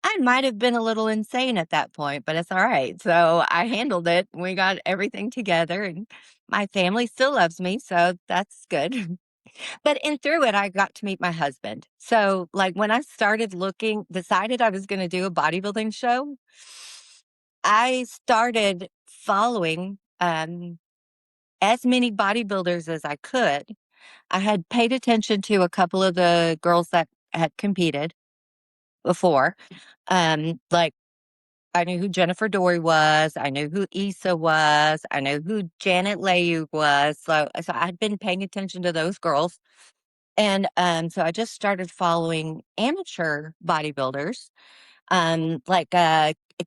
I might have been a little insane at that point, but it's alright. So, I handled it. We got everything together, and my family still loves me, so that's good. But and through it, I got to meet my husband. So, like, when I started decided I was gonna do a bodybuilding show, I started following, as many bodybuilders as I could. I had paid attention to a couple of the girls that had competed before. Like, I knew who Jennifer Dory was, I knew who Issa was, I knew who Janet Leyu was, so I'd been paying attention to those girls. And, so I just started following amateur bodybuilders, like,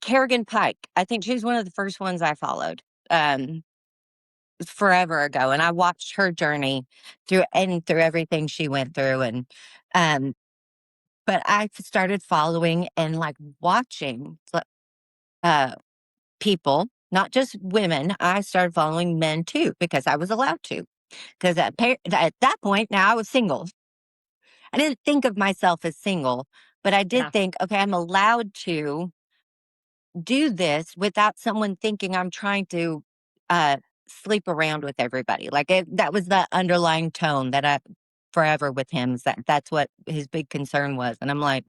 Kerrigan Pike. I think she's one of the first ones I followed, forever ago, and I watched her journey through everything she went through, and, um, but I started following and, like, watching, uh, people, not just women. I started following men too because I was allowed to. Because at that point, now I was single. I didn't think of myself as single, but I did Yeah. think, okay, I'm allowed to do this without someone thinking I'm trying to uh, sleep around with everybody. That was the underlying tone that I forever with him is that's what his big concern was. And I'm like,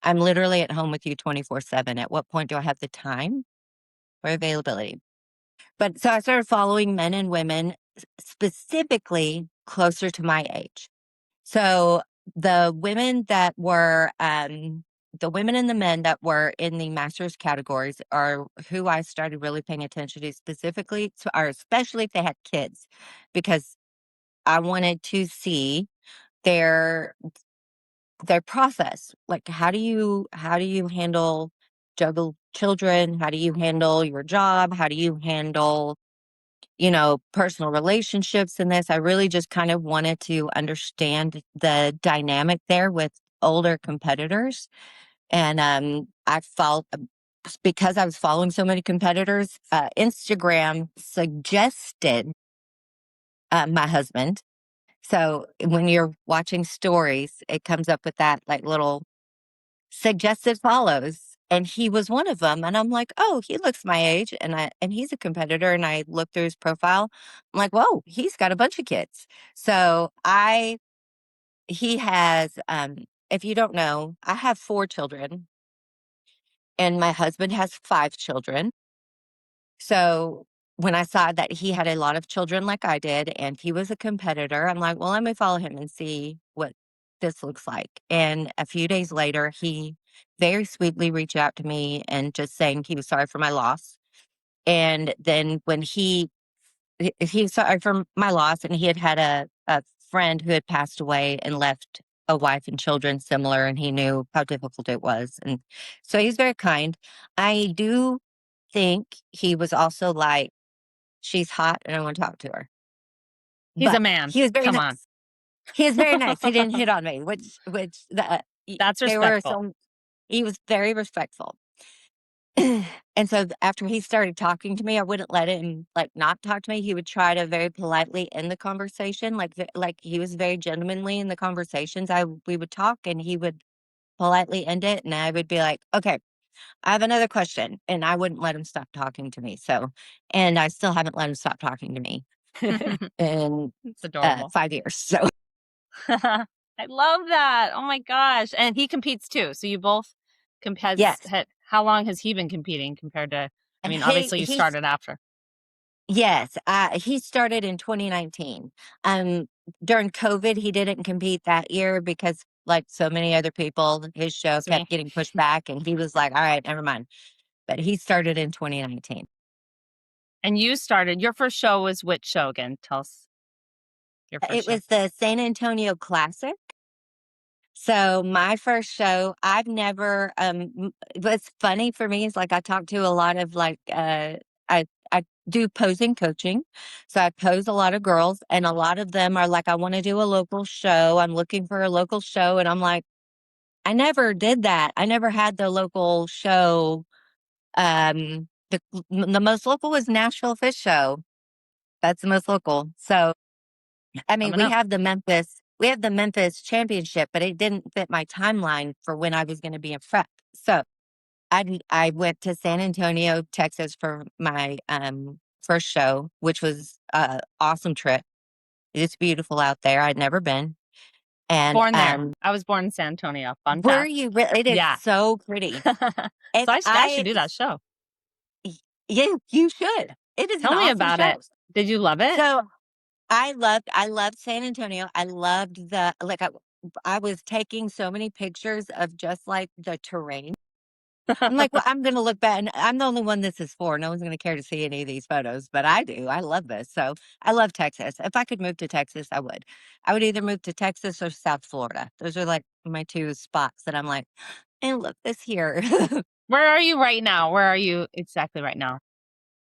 I'm literally at home with you 24/7. At what point do I have the time or availability? But so I started following men and women specifically closer to my age. So the women that were the women and the men that were in the masters categories are who I started really paying attention to specifically, or especially if they had kids, because I wanted to see their process. Like, how do you handle juggle children? How do you handle your job? How do you handle, personal relationships in this? I really just kind of wanted to understand the dynamic there with older competitors. And I felt, because I was following so many competitors, Instagram suggested my husband. So when you're watching stories, it comes up with that like little suggested follows. And he was one of them. And I'm like, oh, he looks my age. And he's a competitor. And I looked through his profile. I'm like, whoa, he's got a bunch of kids. So he has, if you don't know, I have 4 children and my husband has 5 children. So when I saw that he had a lot of children like I did and he was a competitor, I'm like, well, let me follow him and see what this looks like. And a few days later, he very sweetly reached out to me and just saying he was sorry for my loss. And then when he was sorry for my loss, and he had a friend who had passed away and left a wife and children similar, and he knew how difficult it was. And so he's very kind. I do think he was also like, she's hot and I want to talk to her. He's a But man. he was very Come nice. on. He was very nice. He didn't hit on me, which That's there were respectful. some. He was very respectful. And so after he started talking to me, I wouldn't let him like not talk to me. He would try to very politely end the conversation, like he was very gentlemanly in the conversations. We would talk, and he would politely end it, and I would be like, okay, I have another question, and I wouldn't let him stop talking to me. So, and I still haven't let him stop talking to me in It's adorable. 5 years. So I love that. Oh my gosh. And he competes too. So you both yes, how long has he been competing compared to, I mean, he obviously you he's started after. yes, he started in 2019. During COVID, he didn't compete that year because, like so many other people, his show It's me. kept getting pushed back, and he was like, "All right, never mind." But he started in 2019. And you started, your first show was which show again? Tell us your first It show. was the San Antonio Classic. So my first show, I've never what's funny for me is like I talk to a lot of like I do posing coaching. So I pose a lot of girls, and a lot of them are like, I want to do a local show. I'm looking for a local show. And I'm like, I never did that. I never had the local show. The most local was Nashville Fish Show. That's the most local. So I mean, Coming up. We have the Memphis championship, but it didn't fit my timeline for when I was going to be in prep. So I went to San Antonio, Texas for my first show, which was awesome trip. It's beautiful out there. I'd never been. And Born there. I was born in San Antonio. Fun were fact. you really? It is Yeah. so pretty. So If I should do that show. you should. It is an Tell me awesome about show. it. Did you love it? So I loved San Antonio. I loved I was taking so many pictures of just like the terrain. I'm like, well, I'm going to look back, and I'm the only one this is for. No one's going to care to see any of these photos, but I do. I love this. So I love Texas. If I could move to Texas, I would. I would either move to Texas or South Florida. Those are like my 2 spots that I'm like, and look this here. Where are you right now? Where are you exactly right now?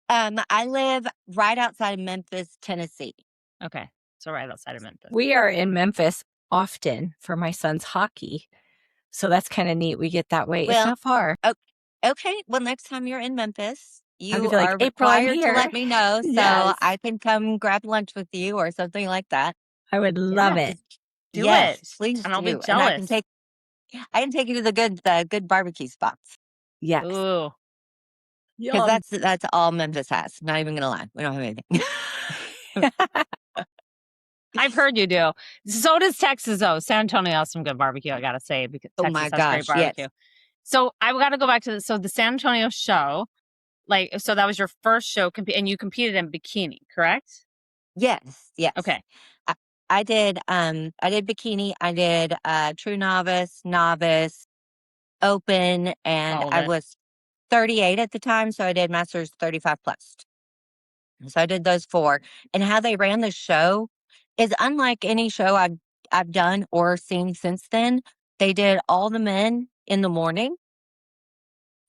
I live right outside of Memphis, Tennessee. Okay. So right outside of Memphis. We are in Memphis often for my son's hockey. So that's kind of neat. We get that way. It's Well, not far. Okay. Well, next time you're in Memphis, I'm you gonna be like, are April, I'm required to here. let me know so Yes. I can come grab lunch with you or something like that. I would love Yeah, it. do Yes, it. please And I'll be do. And jealous. I can take you to the good barbecue spots Yes. Ooh. because Yum. that's all Memphis has. Not even gonna lie, we don't have anything. I've heard you do. So does Texas, though. San Antonio has some good barbecue, I gotta say, because Oh Texas my has great gosh, yes, barbecue. So I've got to go back to the San Antonio show. Like, so that was your first show, and you competed in bikini, correct? yes. Okay. I, I did bikini. I did true novice, Open, and Followed I it. was 38 at the time, so I did Masters 35 plus. So I did those 4, and how they ran the show is unlike any show I've done or seen since then. They did all the men in the morning.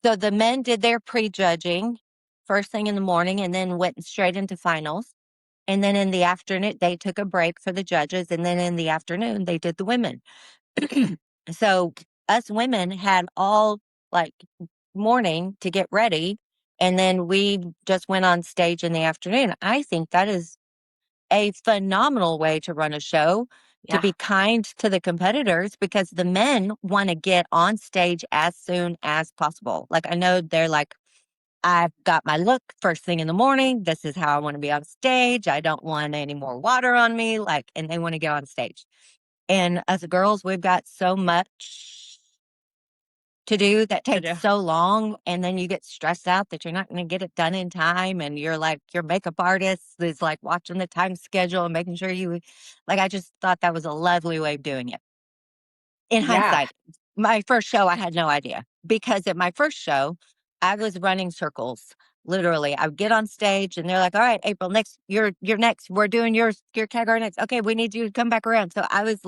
So the men did their pre-judging first thing in the morning and then went straight into finals. And then in the afternoon, they took a break for the judges, and then in the afternoon, they did the women. So us women had all, like, morning to get ready, and then we just went on stage in the afternoon. I think that is a phenomenal way to run a show, to Yeah. be kind to the competitors, because the men wanna get on stage as soon as possible. Like, I know they're like, "I've got my look first thing in the morning. This is how I wanna be on stage. I don't want any more water on me," like, and they wanna get on stage. And as girls, we've got so much to do that To takes do. so long, and then you get stressed out that you're not gonna get it done in time, and you're like, your makeup artist is, like, watching the time schedule and making sure you, like, I just thought that was a lovely way of doing it. In Yeah. hindsight, my first show, I had no idea, because at my first show, I was running circles. Literally, I would get on stage and they're like, "All right, April, next, you're next. We're doing your category next. Okay, we need you to come back around." So I would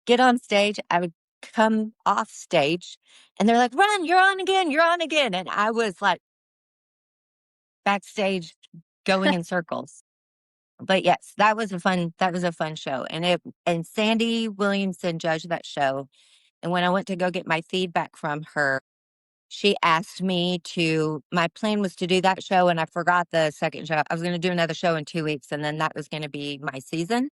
get on stage, I would come off stage, and they're like, "Run, you're on again, you're on again." And I was like backstage going in circles. But yes, that was a fun show. And Sandy Williamson judged that show. And when I went to go get my feedback from her, she asked me to, my plan was to do that show, and I forgot the second show. I was going to do another show in 2 weeks, and then that was going to be my season.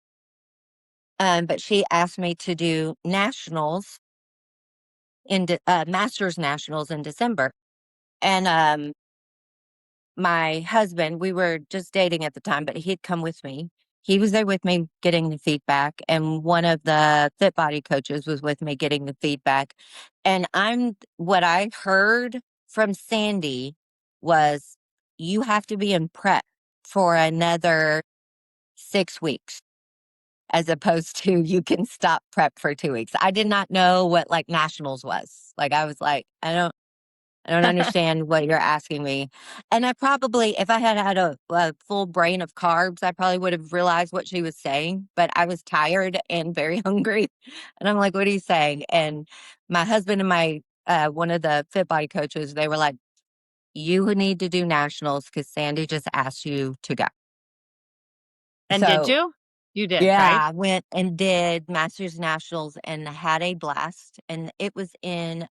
But she asked me to do nationals Masters nationals in December. And my husband, we were just dating at the time, but he'd come with me. He was there with me getting the feedback, and one of the fit body coaches was with me getting the feedback. And what I heard from Sandy was, you have to be in prep for another 6 weeks, as opposed to you can stop prep for 2 weeks. I did not know what, like, nationals was. Like, I was like, I don't understand what you're asking me. And I probably, if I had had a full brain of carbs, I probably would have realized what she was saying, but I was tired and very hungry. And I'm like, "What are you saying?" And my husband and one of the fit body coaches, they were like, "You would need to do nationals because Sandy just asked you to go." And did So you? You did, right? yeah, I went and did Masters Nationals and had a blast. And it was in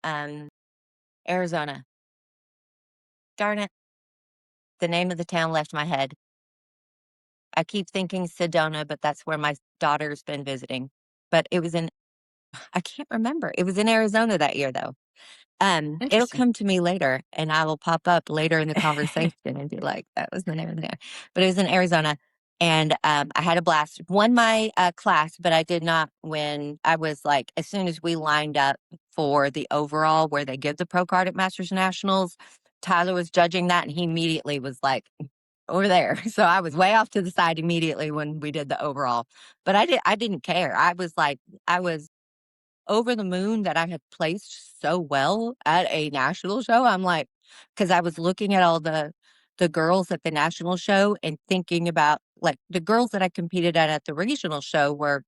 Arizona. Darn it. The name of the town left my head. I keep thinking Sedona, but that's where my daughter's been visiting. But it was in I can't remember. It was in Arizona that year, though. It'll Interesting. come to me later, and I will pop up later in the conversation and be like, "That was the name of the town." But it was in Arizona, and, I had a blast. Won my, class, but I did not win. I was like, as soon as we lined up for the overall where they give the pro card at Masters Nationals, Tyler was judging that, and he immediately was like, over there. So I was way off to the side immediately when we did the overall. But I didn't care. I was over the moon that I had placed so well at a national show. I'm like, because I was looking at all the girls at the national show and thinking about, like, the girls that I competed at the regional show were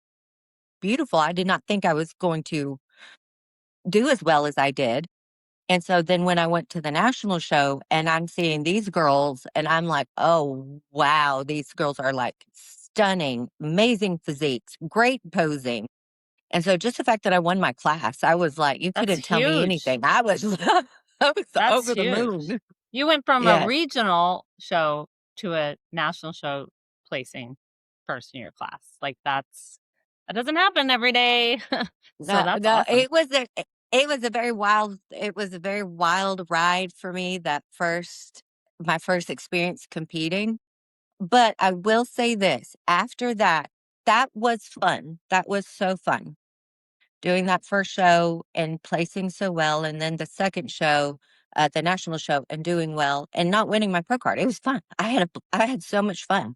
beautiful. I did not think I was going to do as well as I did. And so then when I went to the national show and I'm seeing these girls and I'm like, "Oh, wow, these girls are, like, stunning, amazing physiques, great posing." And so just the fact that I won my class, I was like, you That's couldn't tell me huge. anything. I was I was That's over the huge. moon. You went from a Yes. regional show to a national show placing first in your class. Like that doesn't happen every day. So No, that's no, awesome. it was a very wild ride for me, that first my first experience competing. But I will say this, after that, that was fun. That was so fun. Doing that first show and placing so well, and then the second show, the national show, and doing well and not winning my pro card. It was fun. I had so much fun.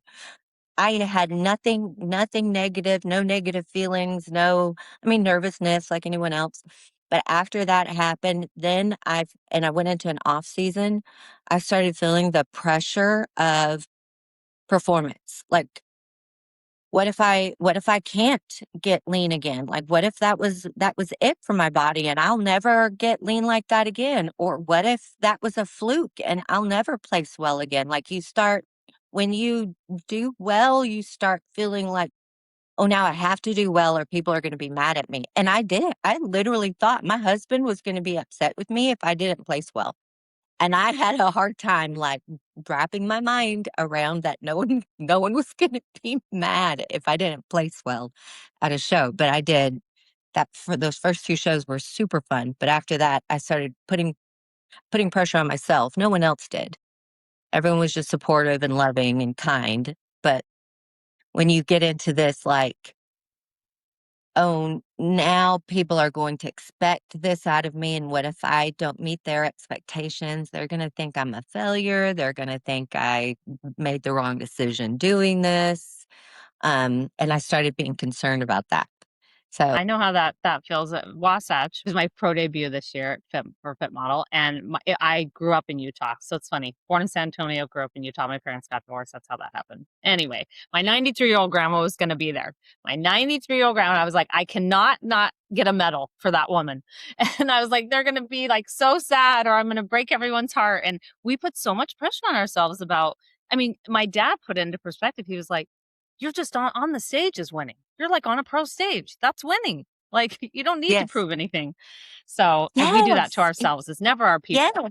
I had nothing negative, no negative feelings, no, I mean, nervousness like anyone else. But after that happened, then I went into an off season, I started feeling the pressure of performance. Like, what if I can't get lean again? Like, what if that was it for my body and I'll never get lean like that again? Or what if that was a fluke and I'll never place well again? Like, when you do well, you start feeling like, oh, now I have to do well or people are going to be mad at me. And I did. I literally thought my husband was going to be upset with me if I didn't place well. And I had a hard time, like, wrapping my mind around that no one was gonna be mad if I didn't place well at a show, but I did. That for those first 2 shows were super fun, but after that, I started putting pressure on myself. No one else did. Everyone was just supportive and loving and kind, but when you get into this, like, "Oh, now people are going to expect this out of me, and what if I don't meet their expectations? They're gonna think I'm a failure, they're gonna think I made the wrong decision doing this," and I started being concerned about that. So I know how that feels. Wasatch was my pro debut this year for Fit Model, and I grew up in Utah, so it's funny. Born in San Antonio, grew up in Utah. My parents got divorced. That's how that happened. Anyway, my 93-year-old grandma was going to be there. My 93-year-old grandma, I was like, I cannot not get a medal for that woman. And I was like, they're going to be like so sad, or I'm going to break everyone's heart. And we put so much pressure on ourselves about. I mean, my dad put it into perspective. He was like, you're just on the stage is winning. You're like on a pro stage. That's winning. Like, you don't need to yes. prove anything. So we do that to Yes! ourselves. It's never our people. Yeah.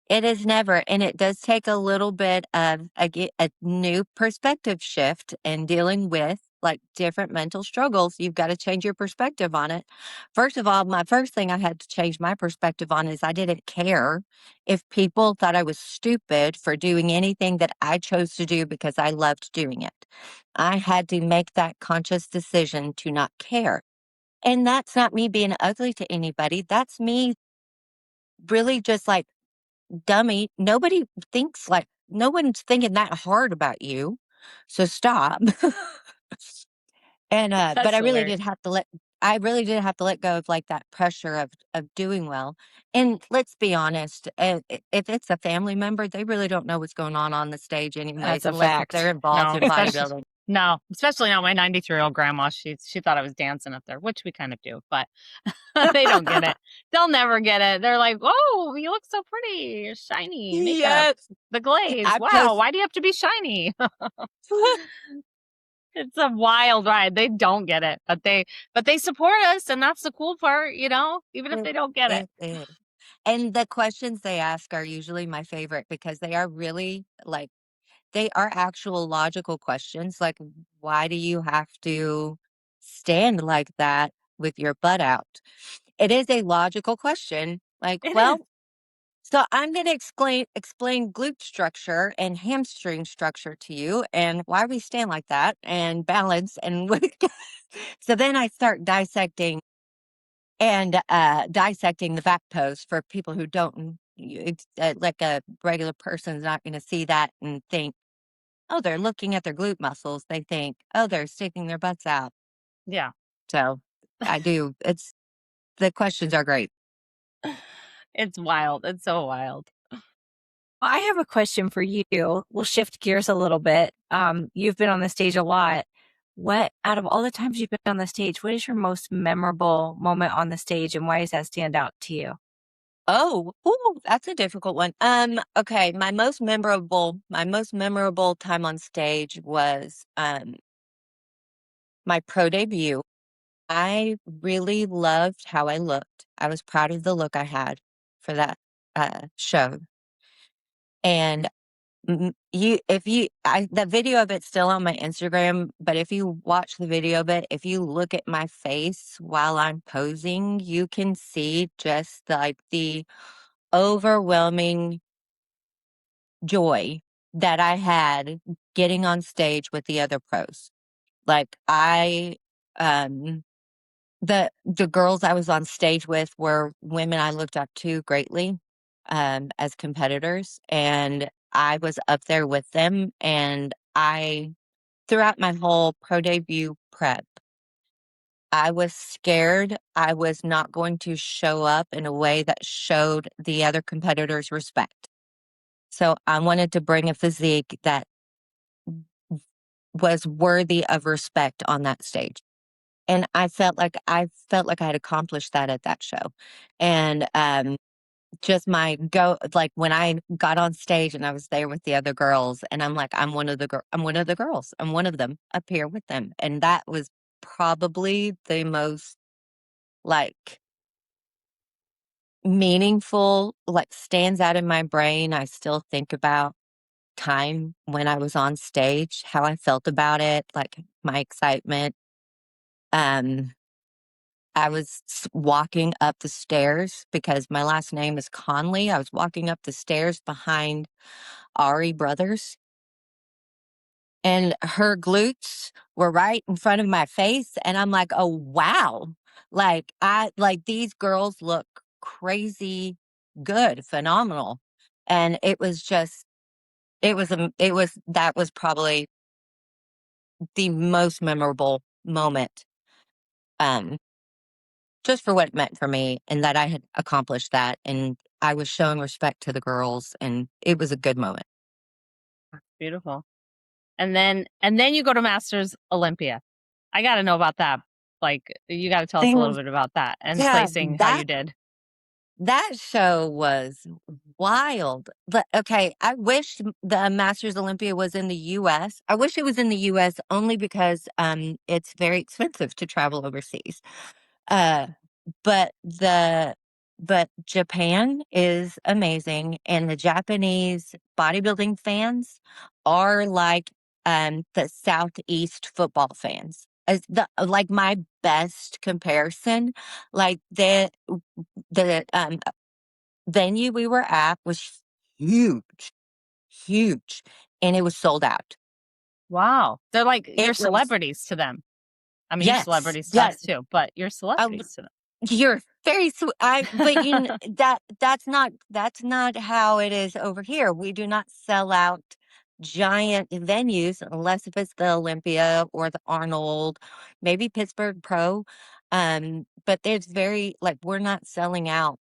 It is never, and it does take a little bit of a new perspective shift in dealing with, like, different mental struggles. You've gotta change your perspective on it. First of all, my first thing I had to change my perspective on is I didn't care if people thought I was stupid for doing anything that I chose to do because I loved doing it. I had to make that conscious decision to not care, and that's not me being ugly to anybody, that's me really just, like, dummy, no one's thinking that hard about you, so stop. And, but That's hilarious. I really did have to let go of, like, that pressure of doing well, and let's be honest, if it's a family member, they really don't know what's going on the stage anyways, That's a unless if fact. they're involved No, in bodybuilding. especially not my 93-year-old grandma. She thought I was dancing up there, which we kind of do, but they don't get it. They'll never get it. They're like, "Oh, you look so pretty. You're shiny. Makeup, Yes, the glaze. I Wow, post why do you have to be shiny?" It's a wild ride. They don't get it, but they support us, and that's the cool part, even if it they don't get it. it is, and the questions they ask are usually my favorite because they are really, like, they are actual logical questions, like, "Why do you have to stand like that with your butt out?" It is a logical question, like, It is. "Well, so I'm gonna explain glute structure and hamstring structure to you, and why we stand like that, and balance, and what." So then I start dissecting the back pose for people who don't, like, a regular person's not gonna see that and think, "Oh, they're looking at their glute muscles." They think, "Oh, they're sticking their butts out." Yeah. So, I do the questions are great. It's wild. It's so wild. I have a question for you. We'll shift gears a little bit. You've been on the stage a lot. What, out of all the times you've been on the stage, what is your most memorable moment on the stage and why does that stand out to you? Oh, ooh, that's a difficult one. Okay, my most memorable time on stage was, my pro debut. I really loved how I looked. I was proud of the look I had for that, show, and the video of it's still on my Instagram, but if you watch the video of it, if you look at my face while I'm posing, you can see just, like, the overwhelming joy that I had getting on stage with the other pros. Like, um the girls I was on stage with were women I looked up to greatly, as competitors, and I was up there with them, and I throughout my whole pro debut prep, I was scared I was not going to show up in a way that showed the other competitors respect. So I wanted to bring a physique that was worthy of respect on that stage. And I felt like I had accomplished that at that show. And just my go like when I got on stage and I was there with the other girls and I'm like, I'm one of the girls. I'm one of them up here with them. And that was probably the most like meaningful, like stands out in my brain. I still think about time when I was on stage, how I felt about it, like my excitement. Um I was walking up the stairs because my last name is Conley. I was walking up the stairs behind Ari Brothers, and her glutes were right in front of my face. And I'm like, oh, wow. Like these girls look crazy good, phenomenal. And it was just, that was probably the most memorable moment. Um, just for what it meant for me and that I had accomplished that and I was showing respect to the girls and it was a good moment. Beautiful. And then you go to Masters Olympia. I got to know about that. Like, you got to tell us a little Things bit about that and yeah, placing how you did. that show was wild. But okay, I wish the Masters Olympia was in the US. I wish it was in the US only because it's very expensive to travel overseas. Uh but the but Japan is amazing and the Japanese bodybuilding fans are like the Southeast football fans. As the like my best comparison, like the venue we were at was huge, huge, and it was sold out. Wow. They're like, you're It was celebrities to them. I mean, you're yes, celebrities to yeah. us too, but you're celebrities to them. You're very sweet. But that's not how it is over here. We do not sell out giant venues unless if it's the Olympia or the Arnold, maybe Pittsburgh Pro. But there's very like we're not selling out.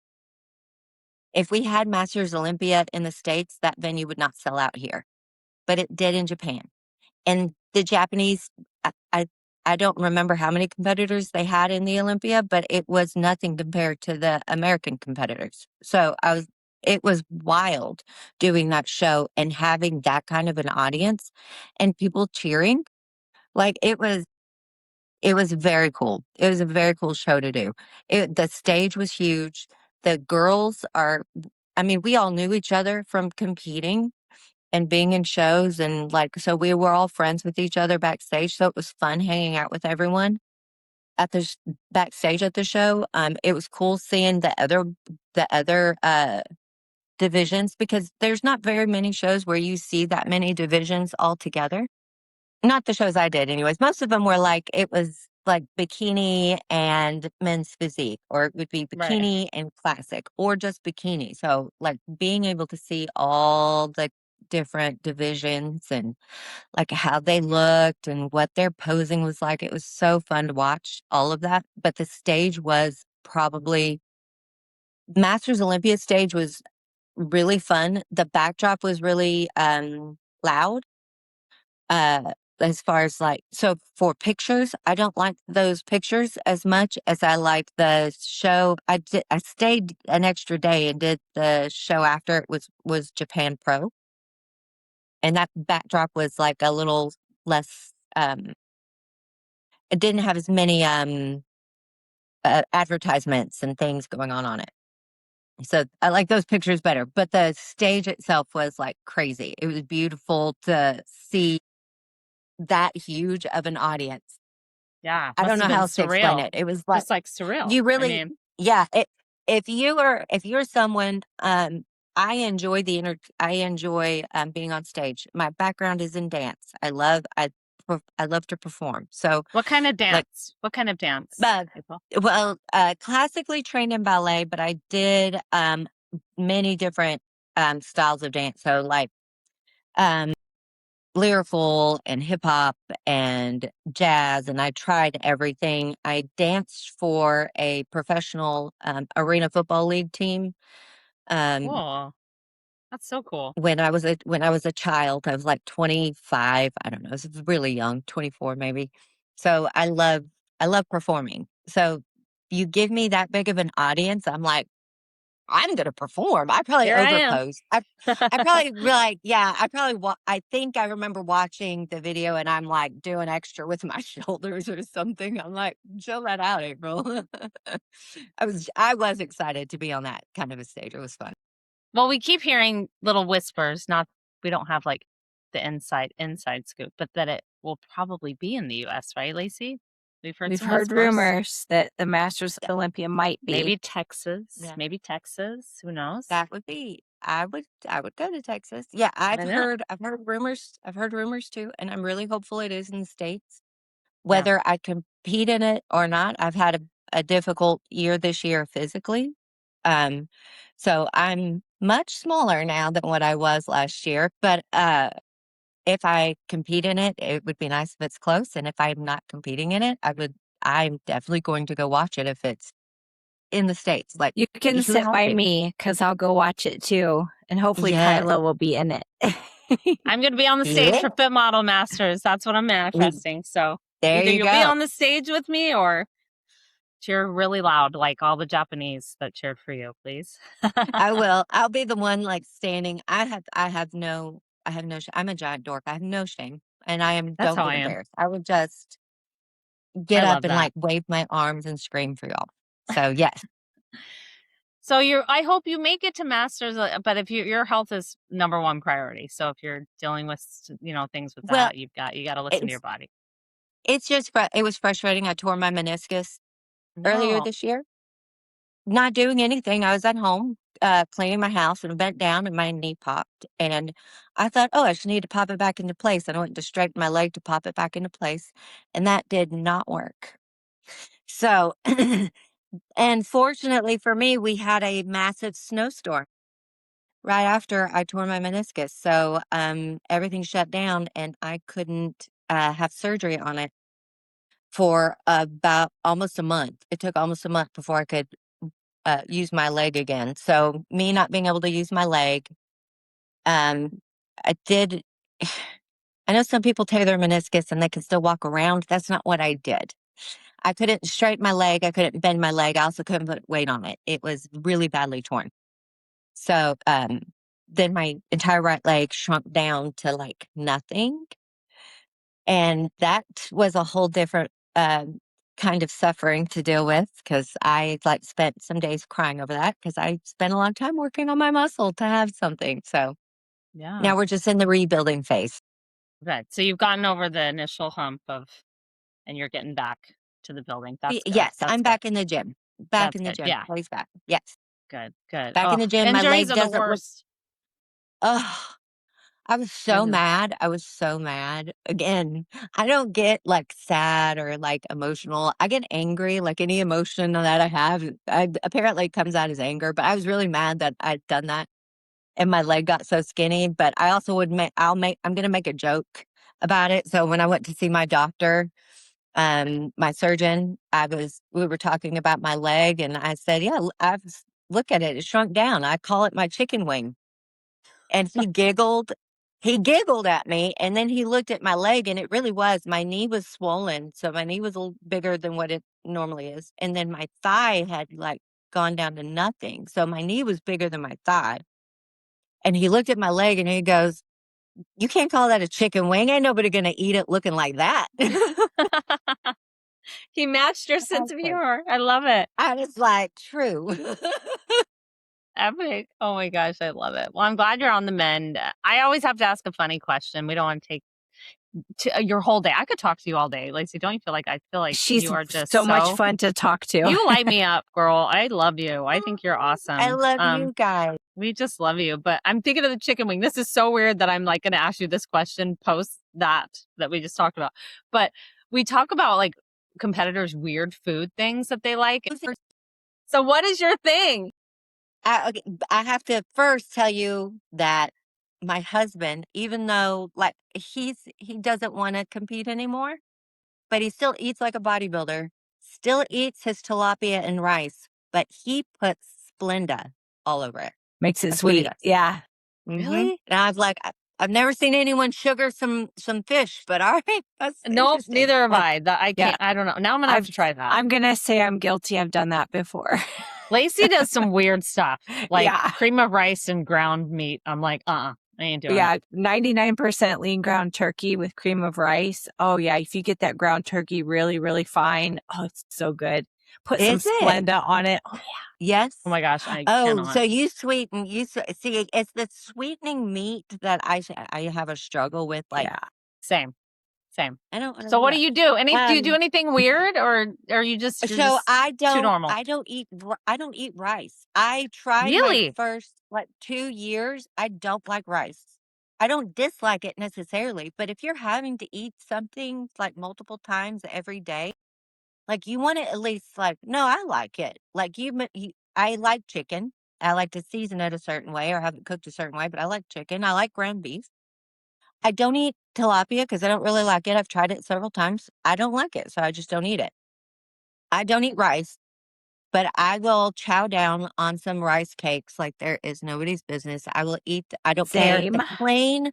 If we had Masters Olympia in the States, that venue would not sell out here, but it did in Japan. And the Japanese, I I I don't remember how many competitors they had in the Olympia, but it was nothing compared to the American competitors. So it was wild doing that show and having that kind of an audience and people cheering. Like it was very cool. It was a very cool show to do. The stage was huge. The girls are, I mean, we all knew each other from competing and being in shows and like so we were all friends with each other backstage so it was fun hanging out with everyone at backstage at the show. It was cool seeing the other divisions because there's not very many shows where you see that many divisions all together. Not the shows I did anyways. Most of them were like it was like bikini and men's physique or it would be Right. bikini and classic or just bikini. So like being able to see all the different divisions and like how they looked and what their posing was like. It was so fun to watch all of that. But the stage was probably Masters Olympia stage was really fun. The backdrop was really loud. As far as like so for pictures, I don't like those pictures as much as I like the show. I stayed an extra day and did the show after it was Japan Pro. And that backdrop was like a little less it didn't have as many advertisements and things going on it. So I like those pictures better, but the stage itself was like crazy. It was beautiful to see that huge of an audience. Yeah. I don't Must know have how been else to explain surreal. it. It was like Just like surreal. you I really mean, yeah, if you're someone I enjoy being on stage. My background is in dance. I love to perform. So what kind of like dance? What kind of dance? but April? well, classically trained in ballet, but I did many different styles of dance. So like um lyrical and hip hop and jazz, and I tried everything. I danced for a professional arena football league team. Cool. That's so cool. When I was a child, I was like 25. I don't know, I was really young, 24 maybe. So I love performing. So you give me that big of an audience, I'm like, I'm gonna perform. I probably Here I am. overposed. I probably like, yeah, I think I remember watching the video and I'm like doing extra with my shoulders or something. I'm like, chill that out, April. I was excited to be on that kind of a stage. It was fun. Well, we keep hearing little whispers, we don't have like the inside scoop, but that it will probably be in the US, right, Lacey? We've heard We've some heard whispers. rumors that the Masters Olympia might be. Maybe Texas. Yeah. Maybe Texas. Who knows? That would be I would go to Texas. Yeah, I've I know. heard rumors. I've heard rumors too, and I'm really hopeful it is in the States. Whether I compete in it or not, I've had a difficult year this year physically. So I'm much smaller now than what I was last year, but if I compete in it, it would be nice if it's close, and if I'm not competing in it, I'm definitely going to go watch it if it's in the States. Like, You can you sit have by to. me because I'll go watch it too. And hopefully Yes. Kyla will be in it. I'm going to be on the stage Yeah. for Fit Model Masters. That's what I'm manifesting. So There either you you'll be go. on the stage with me or cheer really loud like all the Japanese that cheered for you, please. I will. I'll be the one like standing. I'm a giant dork. I have no shame. And That's don't how get I am. embarrassed. I would just I get up love and that. like wave my arms and scream for y'all. So yes. So I hope you make it to Masters, but if your health is number one priority. So if you're dealing with, things with Well, that, you got to listen to your body. it's just it was frustrating. I tore my meniscus earlier No. this year. Not doing anything. I was at home cleaning my house and bent down and my knee popped. And I thought, oh, I just need to pop it back into place. And I went to straighten my leg to pop it back into place. And that did not work. So, and fortunately for me, we had a massive snowstorm right after I tore my meniscus. So everything shut down and I couldn't have surgery on it for about almost a month. It took almost a month before I could use my leg again. So me not being able to use my leg, I did. I know some people tear their meniscus and they can still walk around. That's not what I did. I couldn't straighten my leg. I couldn't bend my leg. I also couldn't put weight on it. It was really badly torn. So then my entire right leg shrunk down to like nothing. And that was a whole different kind of suffering to deal with because I like spent some days crying over that because I spent a long time working on my muscle to have something. So Yeah. now we're just in the rebuilding phase. Good. So you've gotten over the initial hump and you're getting back to the building. That's good. Yes, That's I'm good. back in the gym. Back That's in the good. gym. Yeah. Always back. Yes. Good. Good. Back in the gym. My Injuries leg are the doesn't look. worst. Oh, I was so mad. I was so mad. Again, I don't get like sad or like emotional. I get angry, like any emotion that I have. Apparently it comes out as anger, but I was really mad that I'd done that and my leg got so skinny. But I also I'm going to make a joke about it. So when I went to see my doctor, my surgeon, we were talking about my leg and I said, yeah, look at it. It shrunk down. I call it my chicken wing. And he giggled. He giggled at me, and then he looked at my leg, and it really was. My knee was swollen, so my knee was a little bigger than what it normally is, and then my thigh had, like, gone down to nothing, so my knee was bigger than my thigh, and he looked at my leg, and he goes, "You can't call that a chicken wing. Ain't nobody gonna eat it looking like that." He matched your sense of humor. I love it. I was like, "True." Epic. Oh my gosh, I love it. Well, I'm glad you're on the mend. I always have to ask a funny question. We don't want to take your whole day. I could talk to you all day, Lacey. Don't you feel like She's you are just so much fun to talk to. You light me up, girl. I love you. I think you're awesome. I love you guys. We just love you. But I'm thinking of the chicken wing. This is so weird that I'm like going to ask you this question post that we just talked about. But we talk about like competitors' weird food things that they like. So what is your thing? I have to first tell you that my husband, even though like he doesn't want to compete anymore, but he still eats like a bodybuilder, still eats his tilapia and rice, but he puts Splenda all over it. Makes it That's what he sweet. does. Yeah. Mhm. Really? And I was like, I've never seen anyone sugar some fish, but all right, that's Nope, interesting. neither have Like, I. I Yeah. can't. I don't know. Now I'm gonna have to try that. I'm gonna say I'm guilty. I've done that before. Lacey does some weird stuff, like Yeah. cream of rice and ground meat. I'm like, I ain't doing it. Yeah, 99% lean ground turkey with cream of rice. Oh yeah, if you get that ground turkey really, really fine, oh, it's so good. Put some is it? Splenda on it. Oh Yes. Oh my gosh, I Oh, cannot. so you sweeten, see, it's the sweetening meat that I have a struggle with. Like, yeah. Same. I don't want to So do what do it. you do? Do you do anything weird, or are you just you're So just too normal? I don't eat rice. I tried my Really? first like 2 years. I don't like rice. I don't dislike it necessarily, but if you're having to eat something like multiple times every day, like you want to at least like, no, I like it. Like I like chicken. I like to season it a certain way or have it cooked a certain way, but I like chicken. I like ground beef. I don't eat tilapia because I don't really like it. I've tried it several times. I don't like it, so I just don't eat it. I don't eat rice. But I will chow down on some rice cakes like there is nobody's business. I don't care Same. the plain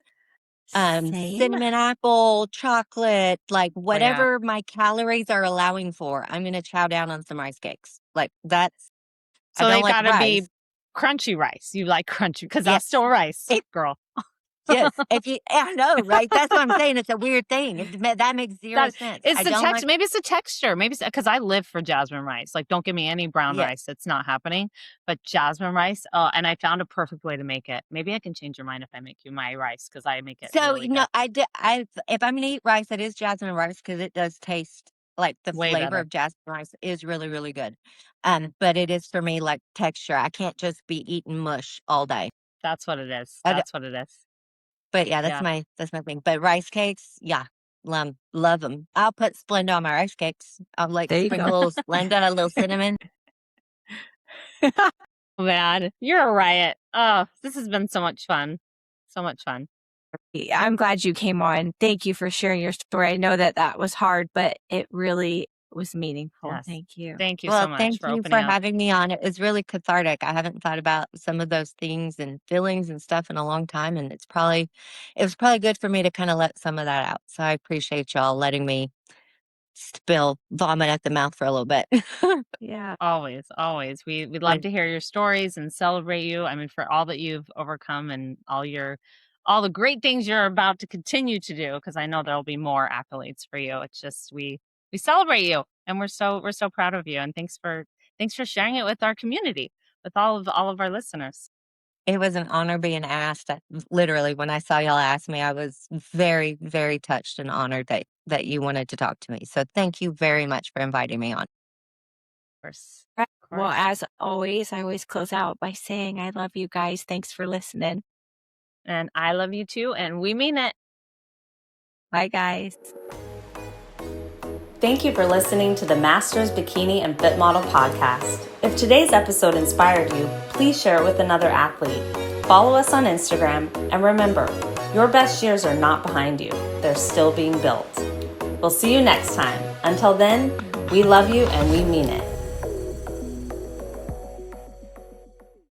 Same. cinnamon apple, chocolate, like Oh, yeah. whatever my calories are allowing for, I'm gonna chow down on some rice cakes. Like that's I So they don't like gotta be rice. crunchy rice. You like crunchy because Yes. that's still rice, It- girl. Yes, I know, right? That's what I'm saying. It's a weird thing. That makes zero sense. It's I the don't texture. like. Maybe it's the texture. Maybe because I live for jasmine rice. Like, don't give me any brown Yes. rice. It's not happening. But jasmine rice. And I found a perfect way to make it. Maybe I can change your mind if I make you my rice because I make it So really good. if I'm gonna eat rice, it is jasmine rice because it does taste like the Way flavor better. of jasmine rice is really, really good. But it is for me like texture. I can't just be eating mush all day. That's what it is. I d- That's what it is. But yeah, that's Yeah. my thing. But rice cakes, yeah, love them. I'll put Splenda on my rice cakes. I'll like There you go. sprinkle a little Splenda, a little cinnamon. Man, you're a riot. Oh, this has been so much fun. So much fun. I'm glad you came on. Thank you for sharing your story. I know that was hard, but it really was meaningful. Yes. Thank you. Thank you Well, so much thank for you opening for up. having me on. It was really cathartic. I haven't thought about some of those things and feelings and stuff in a long time, and it was probably good for me to kind of let some of that out. So I appreciate y'all letting me spill vomit at the mouth for a little bit. Yeah. Always, always. We'd love to hear your stories and celebrate you. I mean, for all that you've overcome and all the great things you're about to continue to do, because I know there'll be more accolades for you. It's just we celebrate you and we're so proud of you. And thanks for sharing it with our community, with all of our listeners. It was an honor being asked. Literally, when I saw y'all ask me, I was very, very touched and honored that you wanted to talk to me. So thank you very much for inviting me on. Of course. Right. Of Well, course. as always, I always close out by saying, I love you guys. Thanks for listening. And I love you too, and we mean it. Bye, guys. Thank you for listening to the Masters Bikini and Fit Model podcast. If today's episode inspired you, please share it with another athlete. Follow us on Instagram, and remember, your best years are not behind you. They're still being built. We'll see you next time. Until then, we love you and we mean it.